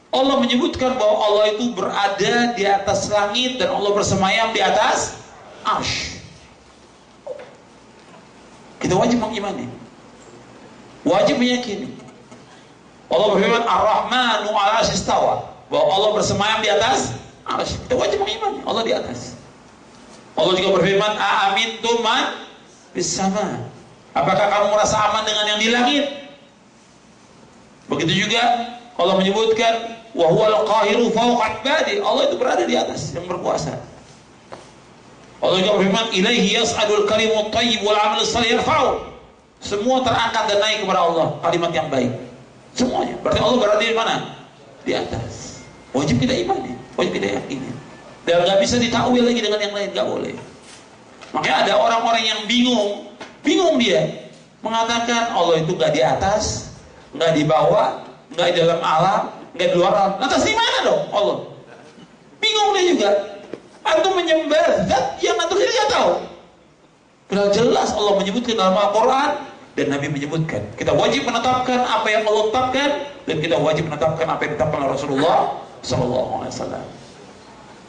Allah menyebutkan bahwa Allah itu berada di atas langit dan Allah bersemayam di atas arsy. Kita wajib mengimani, wajib meyakini. Allah berfirman Ar-Rahmanu 'ala arsy istawa, bahwa Allah bersemayam di atas arsy. Kita wajib mengimani Allah di atas. Allah juga berfirman A'amintum man fis sama, apakah kamu merasa aman dengan yang di langit? Begitu juga Allah menyebutkan wa huwal qahiru fawqa ibadi, Allah itu berada di atas, yang berkuasa. Allah juga berfirman ilaihi yas'adul kalimut thayyib wal 'amalus shalih yarfa'u. Semua terangkat dan naik kepada Allah, kalimat yang baik. Semuanya. Berarti Allah berada di mana? Di atas. Wajib kita imani, wajib kita yakini. Dan nggak bisa ditakwil lagi dengan yang lain, nggak boleh. Makanya ada orang-orang yang bingung dia mengatakan Allah itu nggak di atas, nggak di bawah, nggak di dalam alam, nggak di luar alam. Lantas di mana dong Allah? Bingung dia juga. Antum menyembah zat yang antum sendiri nggak tahu. Padahal jelas Allah menyebutkan dalam Al-Quran dan Nabi menyebutkan. Kita wajib menetapkan apa yang Allah tetapkan dan kita wajib menetapkan apa yang ditetapkan oleh Rasulullah SAW.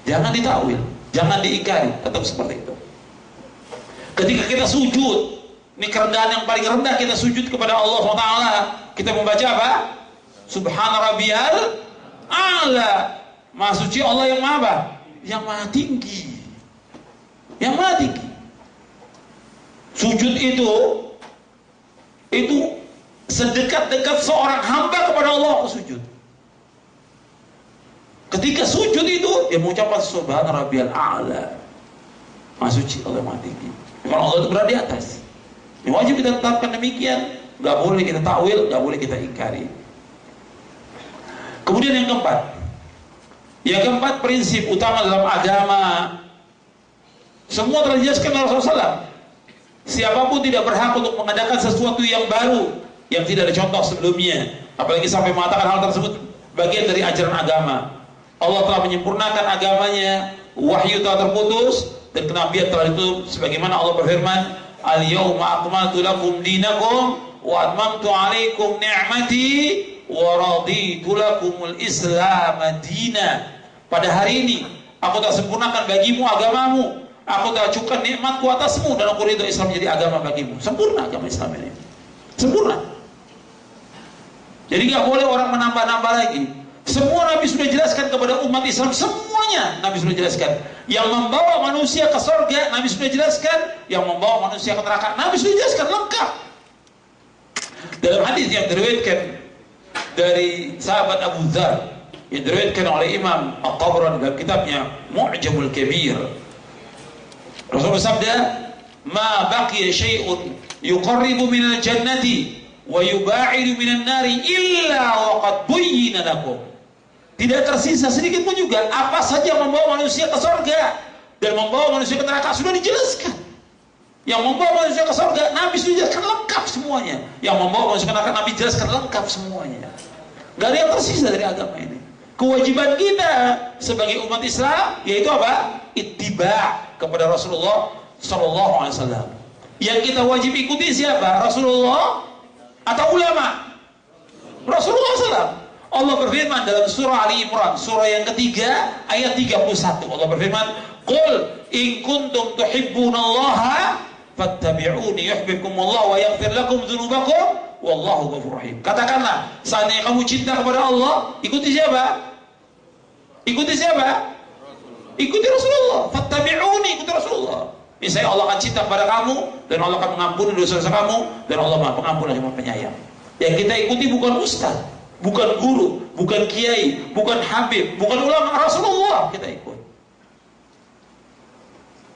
Jangan ditakwil, jangan diingkari, tetap seperti itu. Ketika kita sujud, ini kerendahan yang paling rendah, kita sujud kepada Allah SWT. Kita membaca apa? Subhana rabbiyal a'la. Maha suci Allah yang maha apa? Yang maha tinggi. Yang maha tinggi. Sujud itu sedekat-dekat seorang hamba kepada Allah sujud. Ketika sujud itu dia mengucapkan subhana rabbiyal a'la. Maha suci Allah yang maha tinggi. Karena Allah itu berada di atas. Ini wajib kita tetapkan demikian. Gak boleh kita takwil, gak boleh kita ingkari. Kemudian yang keempat, prinsip utama dalam agama. Semua telah dijelaskan oleh Rasulullah. Siapapun tidak berhak untuk mengadakan sesuatu yang baru yang tidak ada contoh sebelumnya, apalagi sampai mengatakan hal tersebut bagian dari ajaran agama. Allah telah menyempurnakan agamanya, wahyu telah terputus dan kenabian telah ditutup, sebagaimana Allah berfirman al-yawma akmaltu lakum dinakum wa atmamtu alaikum ni'mati wa raditu lakumul islam madina. Pada hari ini aku telah sempurnakan bagimu agamamu, aku telah cukupkan nikmatku atasmu dan aku ridho Islam menjadi agama bagimu. Sempurna agama Islam ini, sempurna. Jadi gak boleh orang menambah-nambah lagi. Semua Nabi sudah jelaskan kepada umat Islam, semuanya Nabi sudah jelaskan. Yang membawa manusia ke surga Nabi sudah jelaskan, yang membawa manusia ke neraka Nabi sudah jelaskan lengkap. Dalam hadis yang diriwayatkan dari sahabat Abu Dzar, yang diriwayatkan oleh Imam At-Tabrani dalam kitabnya Mu'jamul Kabir, Rasulullah bersabda, "Ma baqiya syai'un yuqarribu minal jannati wa yuba'idu minan nari illa waqad buyyina lakum." Tidak tersisa sedikit pun juga apa saja yang membawa manusia ke surga dan membawa manusia ke neraka sudah dijelaskan. Yang membawa manusia ke surga Nabi sudah jelaskan lengkap semuanya. Yang membawa manusia ke neraka Nabi jelaskan lengkap semuanya. Gak ada yang tersisa dari agama ini. Kewajiban kita sebagai umat Islam yaitu apa? Ittiba kepada Rasulullah SAW. Yang kita wajib ikuti siapa? Rasulullah atau ulama? Rasulullah SAW. Allah berfirman dalam surah Ali Imran, surah yang ketiga ayat 31. Allah berfirman, "Qul in kuntum tuhibbunallaha fattabi'uni yuhibbukumullah wa yaghfir lakum dzunubakum wallahu ghafurur rahim." Katakanlah, seandainya kamu cinta kepada Allah, ikuti siapa? Ikuti siapa? Ikuti Rasulullah. Fattabi'uni, ikuti Rasulullah. Misalnya Allah akan cinta kepada kamu, dan Allah akan mengampuni dosa-dosa kamu, dan Allah Maha Pengampun lagi Maha Penyayang. Yang kita ikuti bukan ustaz, bukan guru, bukan kiai, bukan habib, bukan ulama, Rasulullah kita ikut.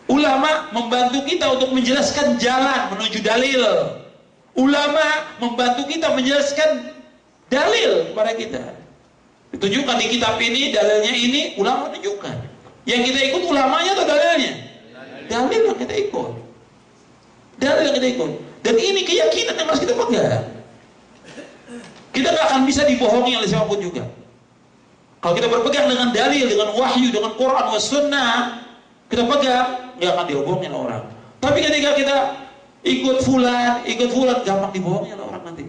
Ulama membantu kita untuk menjelaskan jalan menuju dalil. Ulama membantu kita menjelaskan dalil kepada kita. Ditunjukkan di kitab ini, dalilnya ini, ulama menunjukkan. Yang kita ikut ulamanya atau dalilnya? Dalil yang kita ikut. Dalil yang kita ikut. Dan ini keyakinan yang harus kita pegang. Kita gak akan bisa dibohongi oleh siapapun juga. Kalau kita berpegang dengan dalil, dengan wahyu, dengan Quran wa sunnah, kita pegang, gak akan dibohongi oleh orang. Tapi ketika kita ikut fulan, gampang dibohongi oleh orang nanti.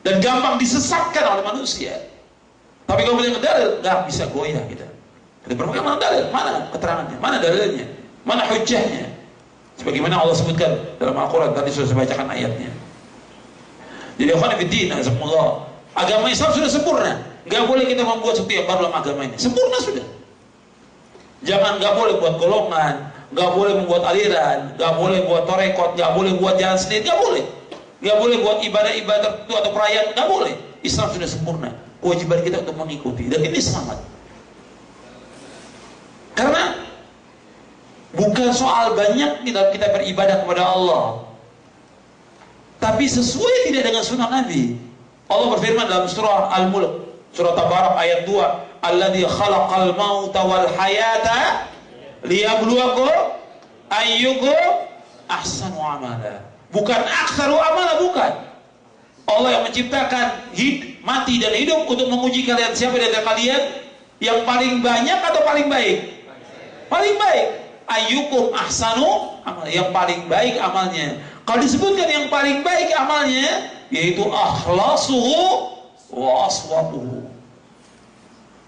Dan gampang disesatkan oleh manusia. Tapi kalau kita dalil, gak bisa goyah kita. Kita berpegang dengan dalil, mana keterangannya, mana dalilnya, mana hujjahnya. Sebagaimana Allah sebutkan dalam Al-Quran, tadi sudah saya bacakan ayatnya. Jadi agama Islam sudah sempurna. Gak boleh kita membuat sesuatu yang baru dalam agama ini. Sempurna sudah. Jangan, gak boleh buat golongan, gak boleh membuat aliran, gak boleh buat torekot, gak boleh buat jalan sendiri, gak boleh. Gak boleh buat ibadah-ibadah tertentu atau perayaan, gak boleh. Islam sudah sempurna. Kewajiban kita untuk mengikuti. Dan ini selamat. Karena bukan soal banyak kita beribadah kepada Allah, tapi sesuai tidak dengan sunnah Nabi. Allah berfirman dalam surah Al-Mulk, surah Tabarak ayat 2, alladzi khalaqal mauta wal hayata liyabluwakum ayyukum ahsanu amala. Bukan aktsaru amala, bukan. Allah yang menciptakan mati dan hidup untuk menguji kalian, siapa di antara kalian yang paling banyak atau paling baik? Paling baik. Ayyukum ahsanu amala, yang paling baik amalnya. Kalau disebutkan yang paling baik amalnya, yaitu akhlasuhu wa aswabuhu.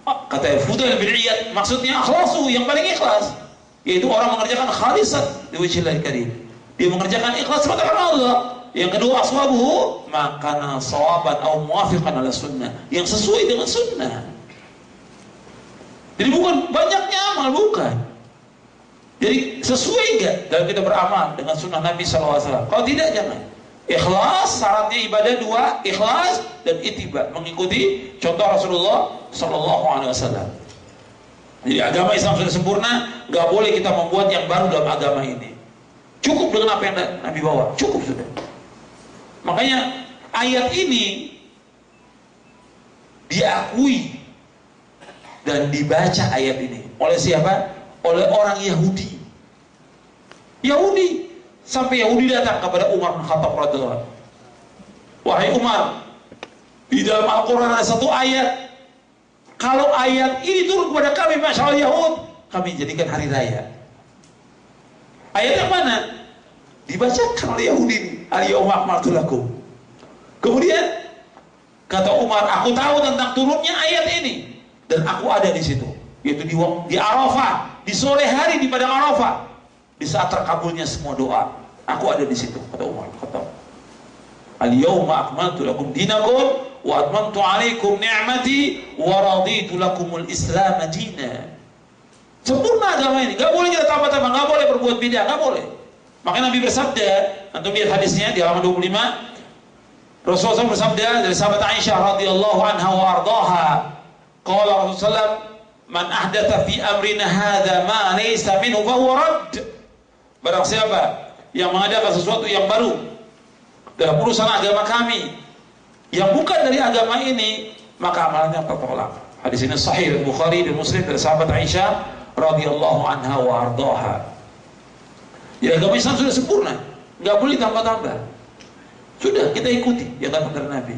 Kata Fudail bin Iyad, maksudnya akhlasuhu, yang paling ikhlas, yaitu orang mengerjakan khalisat liwajhillahil karim. Dia mengerjakan ikhlas semata karena Allah. Yang kedua, aswabuhu makana sawaban atau muwafiqan ala sunnah, yang sesuai dengan sunnah. Jadi bukan banyaknya amal, bukan. Jadi sesuai enggak dalam kita beramal dengan sunnah Nabi SAW? Kalau tidak, jangan. Ikhlas, syaratnya ibadah dua, ikhlas dan ittiba, mengikuti contoh Rasulullah SAW. Jadi agama Islam sudah sempurna, nggak boleh kita membuat yang baru dalam agama ini. Cukup dengan apa yang Nabi bawa, cukup sudah. Makanya ayat ini diakui dan dibaca ayat ini oleh siapa? Oleh orang Yahudi. Sampai Yahudi datang kepada Umar bin Khattab radhiyallahu anhu. Wahai Umar, di dalam Al-Quran ada satu ayat, kalau ayat ini turun kepada kami masyarakat Yahud, kami jadikan hari raya. Ayat yang mana? Dibacakan oleh Yahudi ini, al-yawma akmaltu lakum. Kemudian kata Umar, aku tahu tentang turunnya ayat ini dan aku ada di situ, yaitu di Arafah, di sore hari di padang Arafah, di saat terkabulnya semua doa. Aku ada di situ, kata Umar. Kata al-yawma akmaltu lakum dinakum wa atmamtu alaikum ni'mati wa raditu lakumul Islam dinan. Sempurna agama ini, gak boleh kita tambah-tambah, gak boleh berbuat bidah, gak boleh. Makanya Nabi bersabda, antum lihat hadisnya di halaman 25, Rasulullah SAW bersabda dari sahabat Aisyah radhiyallahu anha wa ardaha, qala Rasulullah, man ahdatha fi amrina hadza ma laysa minhu fa huwa radd. Barang siapa yang mengadakan sesuatu yang baru dalam urusan agama kami yang bukan dari agama ini, maka amalnya tertolak. Hadis ini sahih Bukhari dan Muslim dari sahabat Aisyah radhiyallahu anha wa ardaha. Jadi agama Islam sudah sempurna, nggak boleh tambah-tambah. Sudah, kita ikuti yang datang dari Nabi.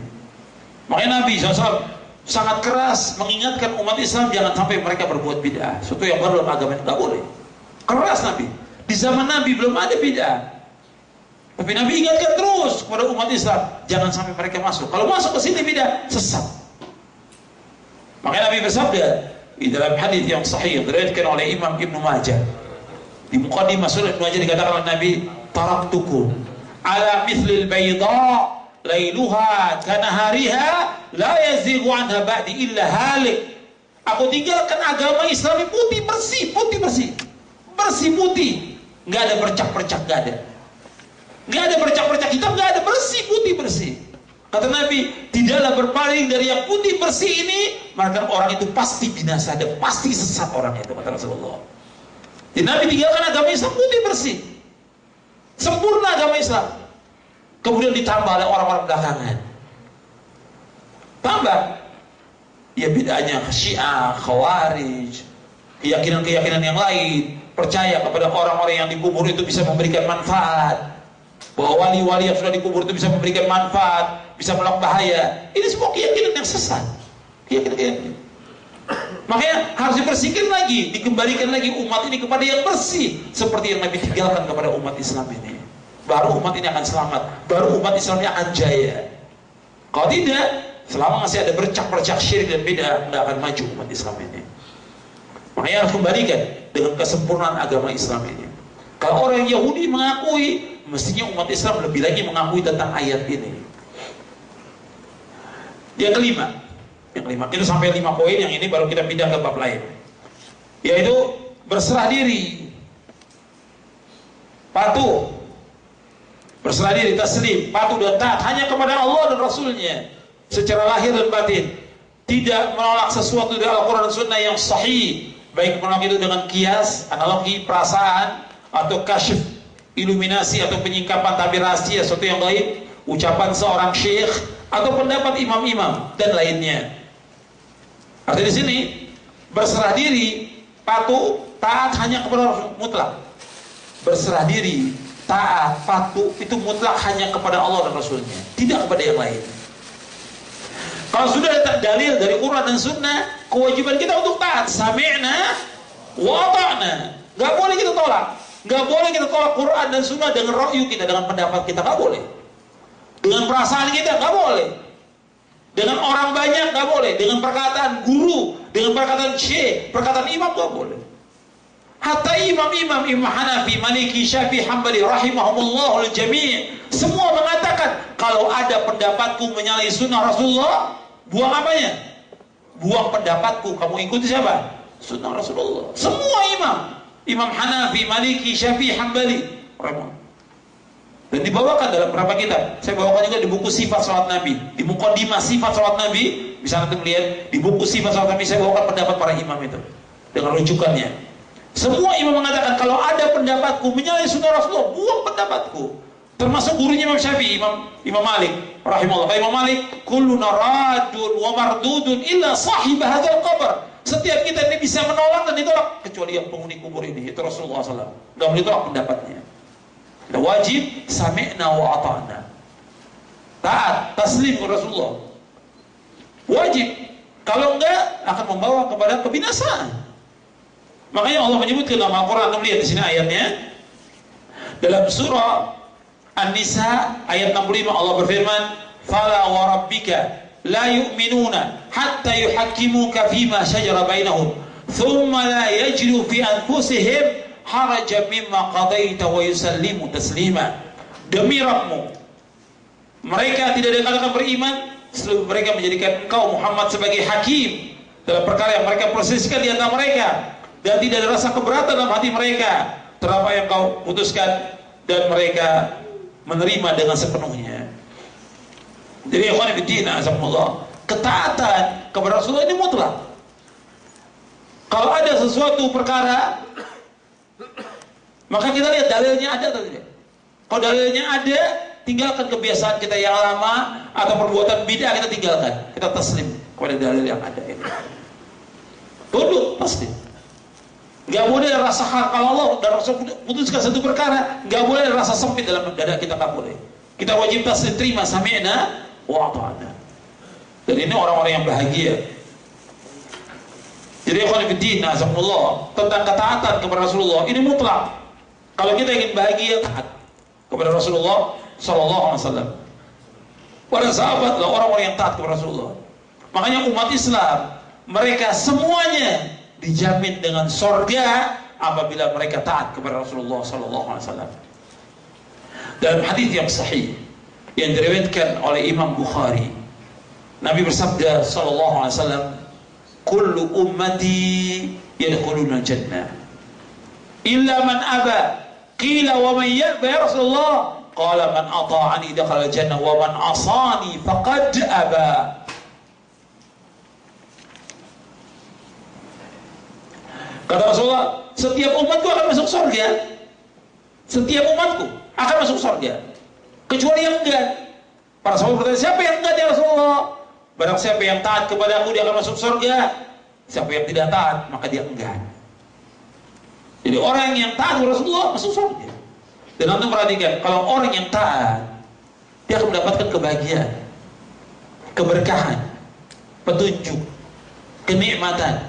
Makanya Nabi SAW sangat keras mengingatkan umat Islam jangan sampai mereka berbuat bid'ah. Sesuatu yang baru dalam agama ini nggak boleh. Keras Nabi. Di zaman Nabi belum ada bid'ah, tapi Nabi ingatkan terus kepada umat Islam jangan sampai mereka masuk. Kalau masuk ke sini bid'ah, sesat. Makanya Nabi bersabda di dalam hadis yang sahih diriwayatkan oleh Imam Ibnu Majah, di Muqaddimah Sunan Ibnu Majah dikatakan oleh Nabi, taraktukum ala mithlil bayda lailuha kanahariha la yazighu anha ba'di illa halik. Aku tinggalkan agama Islam putih bersih, putih bersih, bersih putih, nggak ada bercak-bercak, nggak ada. Nggak ada bercak-bercak hitam, nggak ada, bersih, putih bersih. Kata Nabi, tidaklah berpaling dari yang putih bersih ini, maka orang itu pasti binasa dan pasti sesat orang itu, kata Rasulullah. Jadi Nabi tinggalkan agama Islam putih bersih, sempurna agama Islam. Kemudian ditambah oleh orang-orang belakangan. Tambah, ya bedanya Syiah, Khawarij, keyakinan-keyakinan yang lain, percaya kepada orang-orang yang dikubur itu bisa memberikan manfaat, bahwa wali-wali yang sudah dikubur itu bisa memberikan manfaat, bisa melak bahaya. Ini semua keyakinan yang sesat. Keyakinan. Makanya harus dibersihkan lagi, dikembalikan lagi umat ini kepada yang bersih, seperti yang Nabi tinggalkan kepada umat Islam ini. Baru umat ini akan selamat, baru umat Islam ini akan jaya. Kalau tidak, selama masih ada bercak-bercak syirik dan bid'ah, tidak akan maju umat Islam ini. Makanya harus kembalikan dengan kesempurnaan agama Islam ini. Kalau orang Yahudi mengakui, mestinya umat Islam lebih lagi mengakui tentang ayat ini. Yang kelima, kita sampai 5 poin, yang ini baru kita pindah ke bab lain, yaitu berserah diri, patuh, berserah diri, taslim, patuh dan taat hanya kepada Allah dan Rasulnya secara lahir dan batin, tidak menolak sesuatu dari Al-Quran dan Sunnah yang sahih, baik menolak itu dengan kias, analogi, perasaan, atau kasyf, iluminasi, atau penyingkapan tabir rahasia, sesuatu yang lain, ucapan seorang syekh, atau pendapat imam-imam dan lainnya. Artinya di sini berserah diri, patuh, taat hanya kepada Rasul mutlak. Berserah diri, taat, patuh itu mutlak hanya kepada Allah dan Rasulnya, tidak kepada yang lain. Kalau sudah ada dalil dari Quran dan Sunnah, kewajiban kita untuk taat. Sami'na wa ata'na. Gak boleh kita tolak. Gak boleh kita tolak Quran dan Sunnah dengan ra'yu kita, dengan pendapat kita, gak boleh. Dengan perasaan kita, gak boleh. Dengan orang banyak, gak boleh. Dengan perkataan guru, dengan perkataan syekh, perkataan imam, gak boleh. Hatta imam-imam, Imam Hanafi, Maliki, Syafi'i, Hambali, rahimahumullahul jami', semua mengatakan, kalau ada pendapatku menyalahi sunnah Rasulullah, buang apanya? Buang pendapatku, kamu ikuti siapa? Sunnah Rasulullah. Semua imam, Imam Hanafi, Maliki, Syafi'i, Hambali, rahimahullah. Dan dibawakan dalam beberapa kitab. Saya bawakan juga di buku Sifat Salat Nabi, di Muqaddimah Sifat Salat Nabi, bisa nanti melihat di buku Sifat Salat Nabi, saya bawakan pendapat para imam itu dengan rujukannya. Semua imam mengatakan, kalau ada pendapatku menyalahi sunnah Rasulullah, buang pendapatku. Termasuk gurunya Imam Syafi'i, Imam Malik rahimahullah. Imam Malik, kulluna radun wa mardudun illa sahib hadzal qabr. Setiap kita ini bisa menolak dan ditolak, kecuali yang penghuni kubur ini, itu Rasulullah SAW. Enggak boleh ditolak pendapatnya. Kita wajib sami'na wa ata'na. Taat, taslim ke Rasulullah. Wajib. Kalau enggak, akan membawa kepada kebinasaan. Makanya Allah menyebutkan dalam Al-Quran, lihat di sini ayatnya. Dalam surah An-Nisa ayat 65 Allah berfirman, "Fala wa rabbika la yu'minuna hatta yuhakkimuka fima shajara bainahum, thumma la yajidu fi anfusihim harajan mimma qadaita wa yusallimu taslima." Demi Rabbmu, mereka tidak akan beriman sebelum mereka menjadikan engkau Muhammad sebagai hakim dalam perkara yang mereka proseskan di antara mereka, dan tidak ada rasa keberatan dalam hati mereka terhadap apa yang kau putuskan, dan mereka menerima dengan sepenuhnya. Jadi ikhwan fillah, azakumullah, ketaatan kepada Rasulullah ini mutlak. Kalau ada sesuatu perkara, maka kita lihat dalilnya ada atau tidak. Kalau dalilnya ada, tinggalkan kebiasaan kita yang lama atau perbuatan bid'ah, kita tinggalkan. Kita taslim kepada dalil yang ada ini. Tunduk, pasti. Gak boleh ada rasa hal, kalau Allah dan Rasul putuskan satu perkara, gak boleh ada rasa sempit dalam dada kita, gak boleh. Kita wajib taslim, terima, sami'na wa ata'na. Dan ini orang-orang yang bahagia. Jadi ikhwan fillah, azakumullah, tentang ketaatan kepada Rasulullah ini mutlak. Kalau kita ingin bahagia, taat kepada Rasulullah sallallahu alaihi wasallam. Para sahabat adalah orang-orang yang taat kepada Rasulullah. Makanya umat Islam, mereka semuanya dijamin dengan surga apabila mereka taat kepada Rasulullah sallallahu alaihi wasallam. Dalam hadis yang sahih yang diriwayatkan oleh Imam Bukhari, Nabi bersabda sallallahu alaihi wasallam, "Kullu ummati yadkhuluna jannah illa man aba Qila wa man ya'ba ya Rasulullah? Qala man ata'ani dakhala jannah wa man asani faqad aba. Kata Rasulullah, setiap umatku akan masuk surga. Setiap umatku akan masuk surga. Kecuali yang enggan. Para sahabat bertanya, siapa yang enggan ya Rasulullah? Barang siapa yang taat kepada aku, dia akan masuk surga. Siapa yang tidak taat, maka dia enggan. Jadi orang yang taat kepada Rasulullah masuk surga. Dan antum perhatikan, kalau orang yang taat, dia akan mendapatkan kebahagiaan, keberkahan, petunjuk, kenikmatan,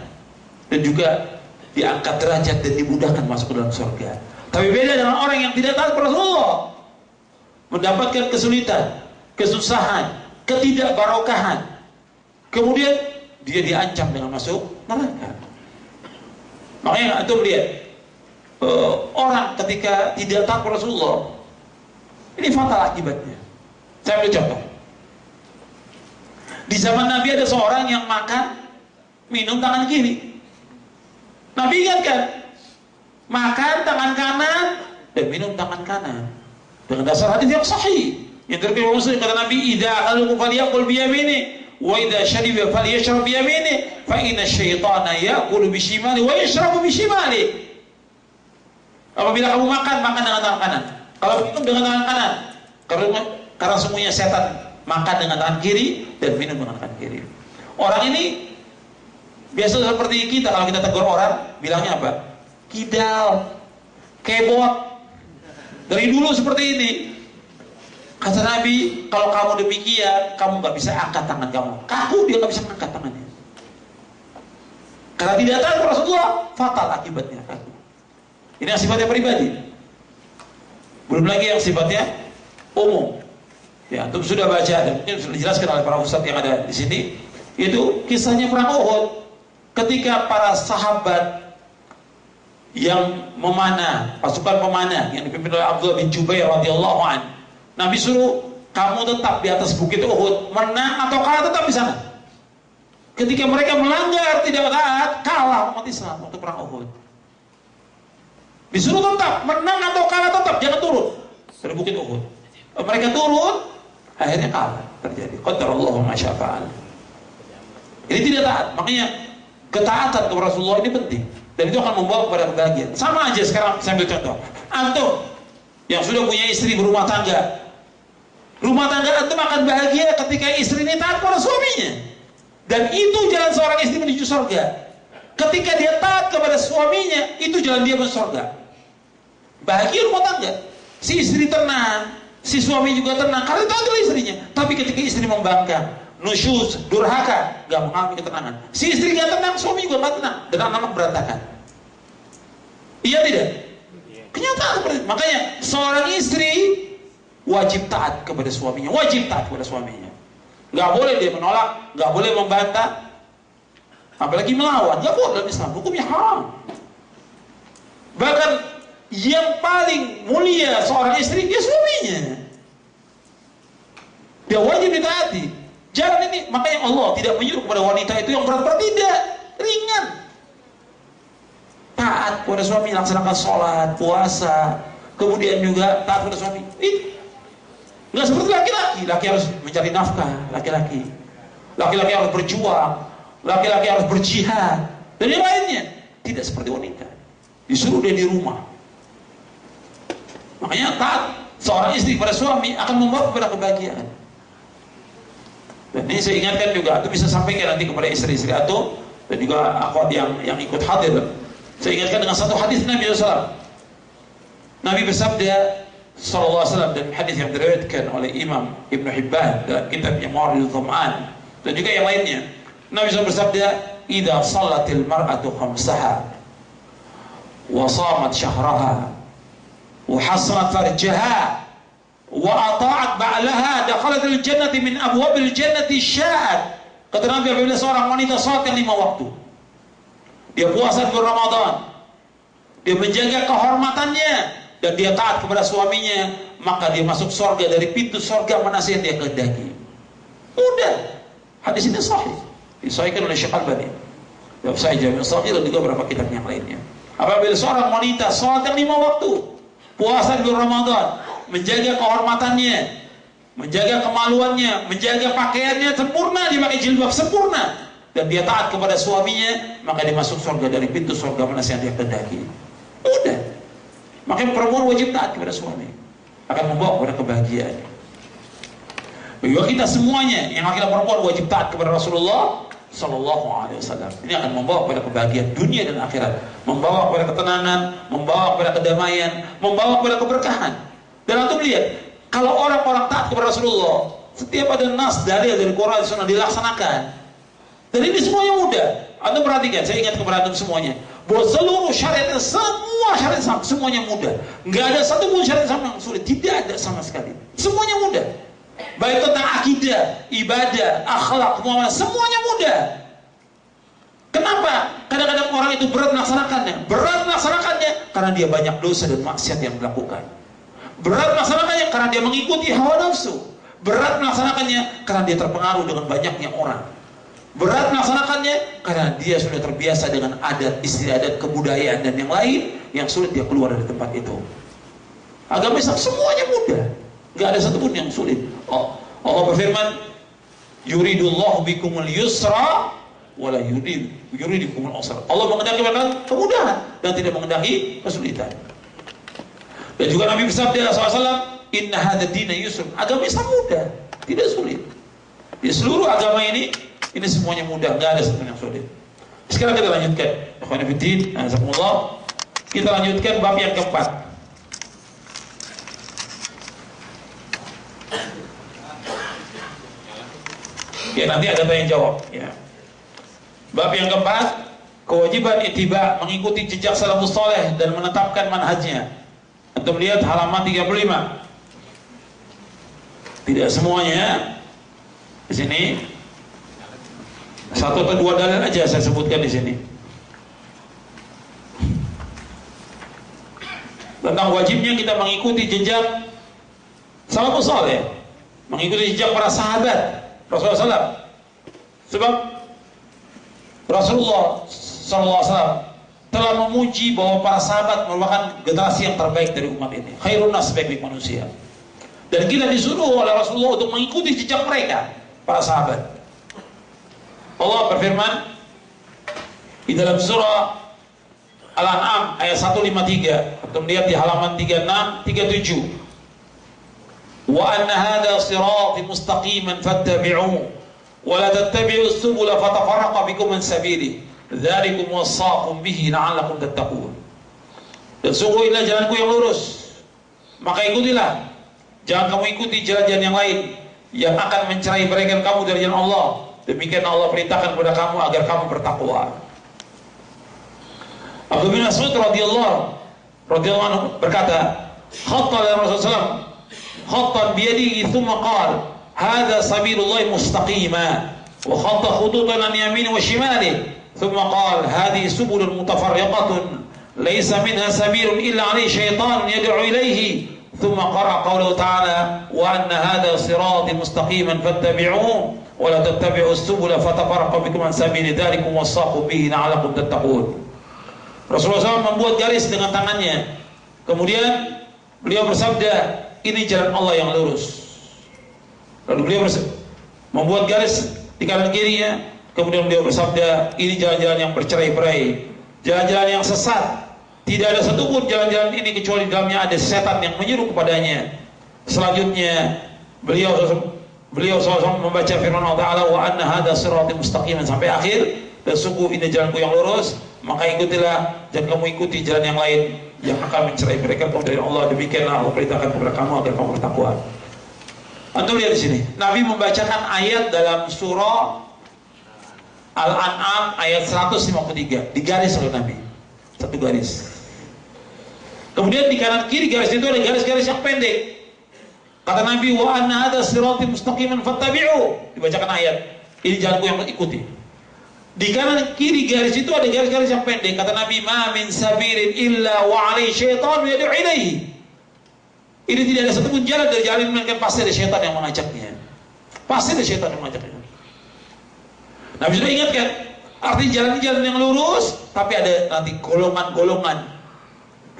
dan juga diangkat derajat dan dimudahkan masuk ke dalam surga. Tapi beda dengan orang yang tidak taat kepada Rasulullah, mendapatkan kesulitan, kesusahan, ketidakbarokahan, kemudian dia diancam dengan masuk neraka. Makanya antum lihat, orang ketika tidak taat kepada Rasulullah, ini fatal akibatnya. Saya ambil contoh. Di zaman Nabi ada seorang yang makan, minum tangan kiri. Nabi ingatkan, makan tangan kanan dan minum tangan kanan. Dengan dasar hadis yang sahih yang terkait Muslim, kata Nabi, idza akalu falyakul bi yamini wa idza shariba falyashrab bi yamini fa inna asyaitana ya'kulu bi shimali wa yashrabu bi shimali. Apabila kamu makan, makan dengan tangan kanan. Kalau minum dengan tangan kanan. Karena semuanya setan makan dengan tangan kiri dan minum dengan tangan kiri. Orang ini biasa seperti kita, kalau kita tegur orang, bilangnya apa? Kidal, kebot. Dari dulu seperti ini. Kata Nabi, kalau kamu demikian, kamu nggak bisa angkat tangan kamu. Kaku, dia nggak bisa angkat tangannya. Karena tidak taat Rasulullah, fatal akibatnya. Ini yang sifatnya pribadi. Belum lagi yang sifatnya umum. Ya, antum sudah baca dan mungkin sudah dijelaskan oleh para ustadz yang ada di sini. Itu kisahnya perang Uhud. Ketika para sahabat yang memanah, pasukan pemanah yang dipimpin oleh Abdullah bin Jubair radhiyallahu an, Nabi suruh, kamu tetap di atas bukit Uhud, menang atau kalah tetap di sana. Ketika mereka melanggar, tidak taat, kalah umat Islam waktu perang Uhud. Disuruh tetap, menang atau kalah tetap, jangan turun dari bukit Uhud. Mereka turun, akhirnya kalah terjadi. Qadarallahu ma syaa fa'al. Ini tidak taat, makanya ketaatan kepada Rasulullah ini penting, dan itu akan membawa kepada kebahagiaan. Sama aja sekarang saya ambil contoh, antum yang sudah punya istri berumah tangga, rumah tangga antum akan bahagia ketika istri ini taat kepada suaminya, dan itu jalan seorang istri menuju surga. Ketika dia taat kepada suaminya, itu jalan dia menuju surga. Bahagia rumah tangga, si istri tenang, si suami juga tenang karena taat kepada istrinya. Tapi ketika istri membangkang, nusyuz, durhaka, gak mengalami ketenangan, si istri gak tenang, suami juga gak tenang, dan anak-anak berantakan. Iya tidak? Kenyataan seperti itu. Makanya seorang istri wajib taat kepada suaminya, wajib taat kepada suaminya. Gak boleh dia menolak, gak boleh membantah, apalagi melawan, gak boleh dalam Islam, hukumnya haram. Bahkan yang paling mulia seorang istri dia suaminya, dia wajib ditaati. Jalan ini, makanya Allah tidak menyuruh kepada wanita itu yang berat-berat, tidak, ringan. Taat kepada suami, laksanakan sholat, puasa, kemudian juga taat kepada suami. Nggak seperti laki-laki. Laki harus mencari nafkah, laki-laki harus berjuang, laki-laki harus berjihad, dan yang lainnya. Tidak seperti wanita, disuruh dia di rumah. Makanya taat seorang istri pada suami akan membawa kepada kebahagiaan. Dan ini saya ingatkan juga, itu bisa sampaikan nanti kepada istri-istri atau dan juga akhwat yang ikut hadir. Saya ingatkan dengan satu hadis Nabi SAW. Nabi bersabda SAW dan hadis yang diriwayatkan oleh Imam Ibn Hibban dalam kitab yang Ma'aridul Dhama'an dan juga yang lainnya. Nabi SAW bersabda, "Idza shallatil mar'atu khamsaha wa shamat syahraha wa hasanat farjaha wa ata'at ba'laha dakhalatil jannati min abwabil jannati sya'at." Kata Nabi, apabila seorang wanita salatkan 5 waktu, dia puasa di bulan Ramadan, dia menjaga kehormatannya, dan dia taat kepada suaminya, maka dia masuk surga dari pintu surga mana saja dia kehendaki. Mudah. Hadis ini sahih, disahihkan oleh Syekh Al-Albani dalam Sahih Jami' Shaghir dan juga beberapa kitab yang lainnya. Apabila seorang wanita salatkan 5 waktu, puasa di bulan Ramadan, menjaga kehormatannya, menjaga kemaluannya, menjaga pakaiannya sempurna, dia pakai jilbab sempurna, dan dia taat kepada suaminya, maka dia masuk surga dari pintu surga mana yang dia kehendaki. Udah. Makanya perempuan wajib taat kepada suami, akan membawa kepada kebahagiaan. Bagi kita semuanya yang laki-laki perempuan wajib taat kepada Rasulullah Sallallahu Alaihi Wasallam. Ini akan membawa kepada kebahagiaan dunia dan akhirat, membawa kepada ketenangan, membawa kepada kedamaian, membawa kepada keberkahan. Dan antum lihat, kalau orang-orang taat kepada Rasulullah, setiap ada nas dalil dari Quran dan Sunnah dilaksanakan. Dan ini semuanya mudah. Antum perhatikan, saya ingat kepada antum semuanya, bahwa seluruh syariat, semua syariat Islam semuanya mudah. Nggak ada satu pun syariat Islam yang sulit, tidak ada sama sekali. Semuanya mudah. Baik tentang akidah, ibadah, akhlak, muamalah, semuanya mudah. Kenapa? Kadang-kadang orang itu berat melaksanakannya. Berat melaksanakannya karena dia banyak dosa dan maksiat yang dilakukan. Berat melaksanakannya karena dia mengikuti hawa nafsu. Berat melaksanakannya karena dia terpengaruh dengan banyaknya orang. Berat melaksanakannya karena dia sudah terbiasa dengan adat, istiadat, kebudayaan dan yang lain yang sulit dia keluar dari tempat itu. Agama Islam semuanya mudah. Gak ada satupun yang sulit. Allah berfirman, yuridullahu bikumul yusra wala yuridikumul usra. Allah mengendaki kemudahan dan tidak mengendaki kesulitan. Dan juga Nabi bersabda SAW, inna hadha dina yusr. Agama Islam mudah, tidak sulit. Di seluruh agama ini semuanya mudah, gak ada satupun yang sulit. Sekarang kita lanjutkan. Kita lanjutkan bab yang keempat. Ya, nanti ada tanya jawab ya. Bab yang keempat, kewajiban ittiba, mengikuti jejak salafus saleh dan menetapkan manhajnya. Untuk melihat halaman 35. Tidak semuanya di sini. Satu atau dua dalil aja saya sebutkan di sini. Tentang wajibnya kita mengikuti jejak salafus saleh, mengikuti jejak para sahabat Rasulullah SAW. Sebab Rasulullah SAW telah memuji bahwa para sahabat merupakan generasi yang terbaik dari umat ini. Khairun nas, sebaik-baik manusia. Dan kita disuruh oleh Rasulullah untuk mengikuti jejak mereka, para sahabat. Allah berfirman di dalam surah Al-An'am ayat 153, atau melihat di halaman 36, 37. Wa anna hadha sirati mustaqiman fattabi'uhu wa la tattabi'us subula fatafarraqa bikum an sabili dzalikum wasaqum bihi la'allakum tattaqun. Dan sungguh inilah jalanku yang lurus, maka ikutilah. Jangan kamu ikuti jalan-jalan yang lain yang akan mencerai-beraikan kamu dari jalan Allah. Demikian Allah perintahkan kepada kamu agar kamu bertakwa. Abdullah bin Mas'ud radhiyallahu anhu berkata, khatta Rasulullah khattan biyadihi thumma qala hadha sabilullah mustaqima wa khatta khututan an yamini wa shimali thumma qala hadhihi subulun mutafarriqatun laysa minha sabilun illa alayhi shaytanun yad'u ilayhi thumma qara qawluhu ta'ala wa anna hadha sirati mustaqiman fattabi'uhu wa la tattabi'us subula fatafarraqa bikum an sabili dzalikum wasaqu bihi la'allakum tattaqun. Rasulullah SAW membuat garis dengan tangannya, kemudian beliau bersabda, ini jalan Allah yang lurus. Lalu beliau membuat garis di kanan kirinya, kemudian beliau bersabda, ini jalan-jalan yang bercerai-berai, jalan-jalan yang sesat. Tidak ada satupun jalan-jalan ini kecuali di dalamnya ada setan yang menyuruh kepadanya. Selanjutnya beliau SAW membaca firman Allah Ta'ala, wa anna hadha sirati mustaqiman, sampai akhir. Dan sungguh ini jalanku yang lurus, maka ikutilah, jangan kamu ikuti jalan yang lain yang akan mencerai-beraikan kamu dari Allah. Demikianlah Allah perintahkan kepada kamu agar kamu bertakwa. Antum lihat di sini, Nabi membacakan ayat dalam surah Al-An'am ayat 153, digaris oleh Nabi, satu garis. Kemudian di kanan kiri garis itu ada garis-garis yang pendek. Kata Nabi, wa anna hadza sirati mustaqiman fattabi'u, dibacakan ayat, ini jalanku yang ikuti. Di kanan kiri garis itu ada garis-garis yang pendek. Kata Nabi, ma min sabirin illa wa alaihi syaitan yad'u ilaihi. Ini tidak ada satupun jalan dari jalan ini, melainkan pasti ada syaitan yang mengajaknya. Pasti ada syaitan yang mengajaknya. Nabi sudah ingatkan, artinya jalan-jalan yang lurus, tapi ada nanti golongan-golongan,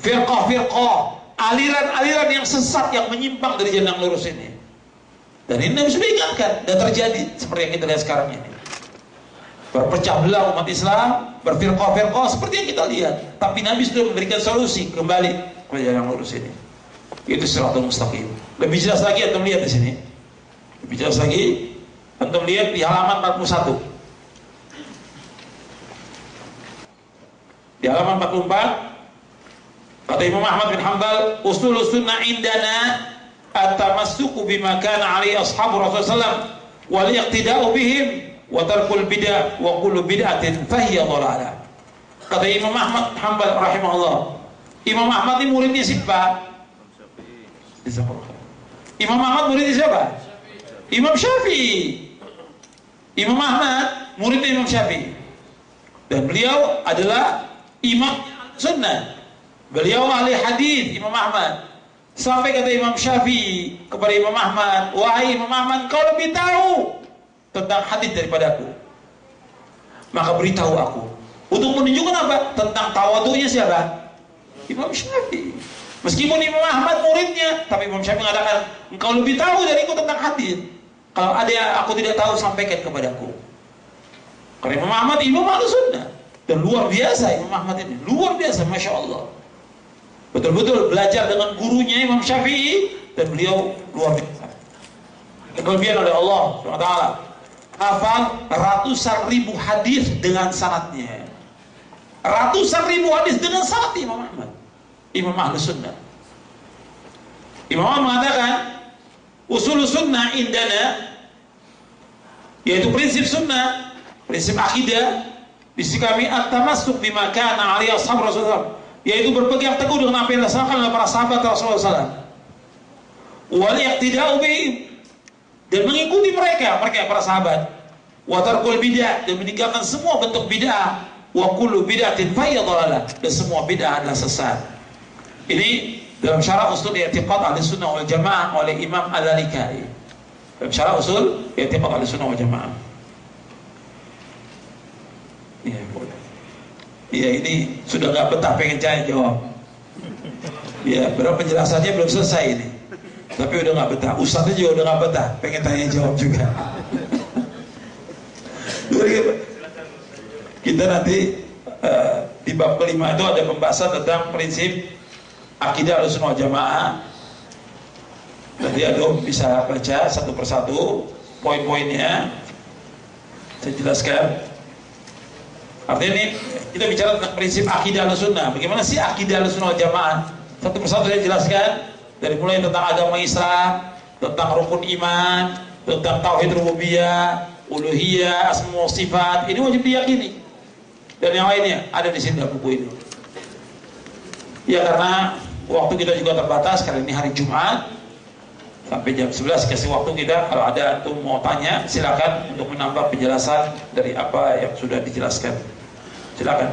firqah-firqah, aliran-aliran yang sesat yang menyimpang dari jalan yang lurus ini. Dan ini Nabi sudah ingatkan, dan terjadi seperti yang kita lihat sekarang ini. Berpecah belah umat Islam, berfirqah-firqah seperti yang kita lihat. Tapi Nabi sudah memberikan solusi kembali ke jalan yang lurus ini. Itu Shiratal Mustaqim. Lebih jelas lagi antum lihat di sini. Lebih jelas lagi antum lihat di halaman 41. Di halaman 44 kata Imam Ahmad bin Hanbal, usulul sunnah indana at-tamassuku bima kana alaihi ashabu Rasulullah wal iqtida'u bihim wa tarkul bid'ah wa kullu bid'atin fahiya dhalalah. Kata Imam Ahmad Hanbal rahimahullah. Imam Ahmad ini muridnya siapa? Imam Ahmad muridnya siapa? Imam Syafi'i. Imam Ahmad muridnya Imam Syafi'i. Dan beliau adalah imam sunnah. Beliau ahli hadis Imam Ahmad. Sampai kata Imam Syafi'i kepada Imam Ahmad, wahai Imam Ahmad, kau lebih tahu tentang hadis daripada aku. Maka beritahu aku. Untuk menunjukkan apa? Tentang tawadhu'nya siapa? Imam Syafi'i. Meskipun Imam Ahmad muridnya, tapi Imam Syafi'i mengatakan, engkau lebih tahu dariku tentang hadis. Kalau ada yang aku tidak tahu, sampaikan kepadaku. Karena Imam Ahmad imam Ahlussunnah. Dan luar biasa Imam Ahmad ini, luar biasa, Masya Allah. Betul-betul belajar dengan gurunya Imam Syafi'i, dan beliau luar biasa. Kelebihan oleh Allah SWT. Hafal ratusan ribu hadis dengan sanadnya. Ratusan ribu hadis dengan sanad Imam Ahmad, Imam Ahlussunnah. Imam Ahmad mengatakan, usul sunnah indana, yaitu prinsip sunnah, prinsip akidah di sisi kami, at-tamassuk bima kana alaihi ashab Rasulullah, yaitu berpegang teguh dengan apa yang dilaksanakan oleh para sahabat Rasulullah SAW. Wal iqtida'u bihim, dan mengikuti mereka para sahabat. Wa tarkul bid'ah, dan meninggalkan semua bentuk bid'ah. Wa kullu bid'atin fahiya dhalalah, dan semua bid'ah adalah sesat. Ini dalam syarah usul i'tiqad Ahlussunnah wal Jamaah oleh Imam Al-Lalikai. Dalam syarah usul i'tiqad Ahlussunnah wal Jamaah. Iya, boleh. Iya, ini sudah nggak betah pengen saya jawab. Ya, berapa penjelasannya belum selesai ini. Tapi udah nggak betah. Ustadznya juga udah nggak betah, pengen tanya jawab juga. Kita nanti di bab kelima itu ada pembahasan tentang prinsip akidah Ahlussunnah wal Jamaah. Nanti Adom bisa baca satu persatu poin-poinnya. Saya jelaskan. Artinya ini kita bicara tentang prinsip akidah Ahlussunnah. Bagaimana sih akidah Ahlussunnah wal Jamaah? Satu persatu saya jelaskan. Dari mulai tentang agama Islam, tentang rukun iman, tentang tauhid rububiyah, uluhiyah, asma wa sifat. Ini wajib diyakini. Dan yang lainnya ada di sini dalam buku ini. Ya, karena waktu kita juga terbatas, karena ini hari Jumat sampai jam 11 kasih waktu kita. Kalau ada antum mau tanya, silakan untuk menambah penjelasan dari apa yang sudah dijelaskan. Silakan.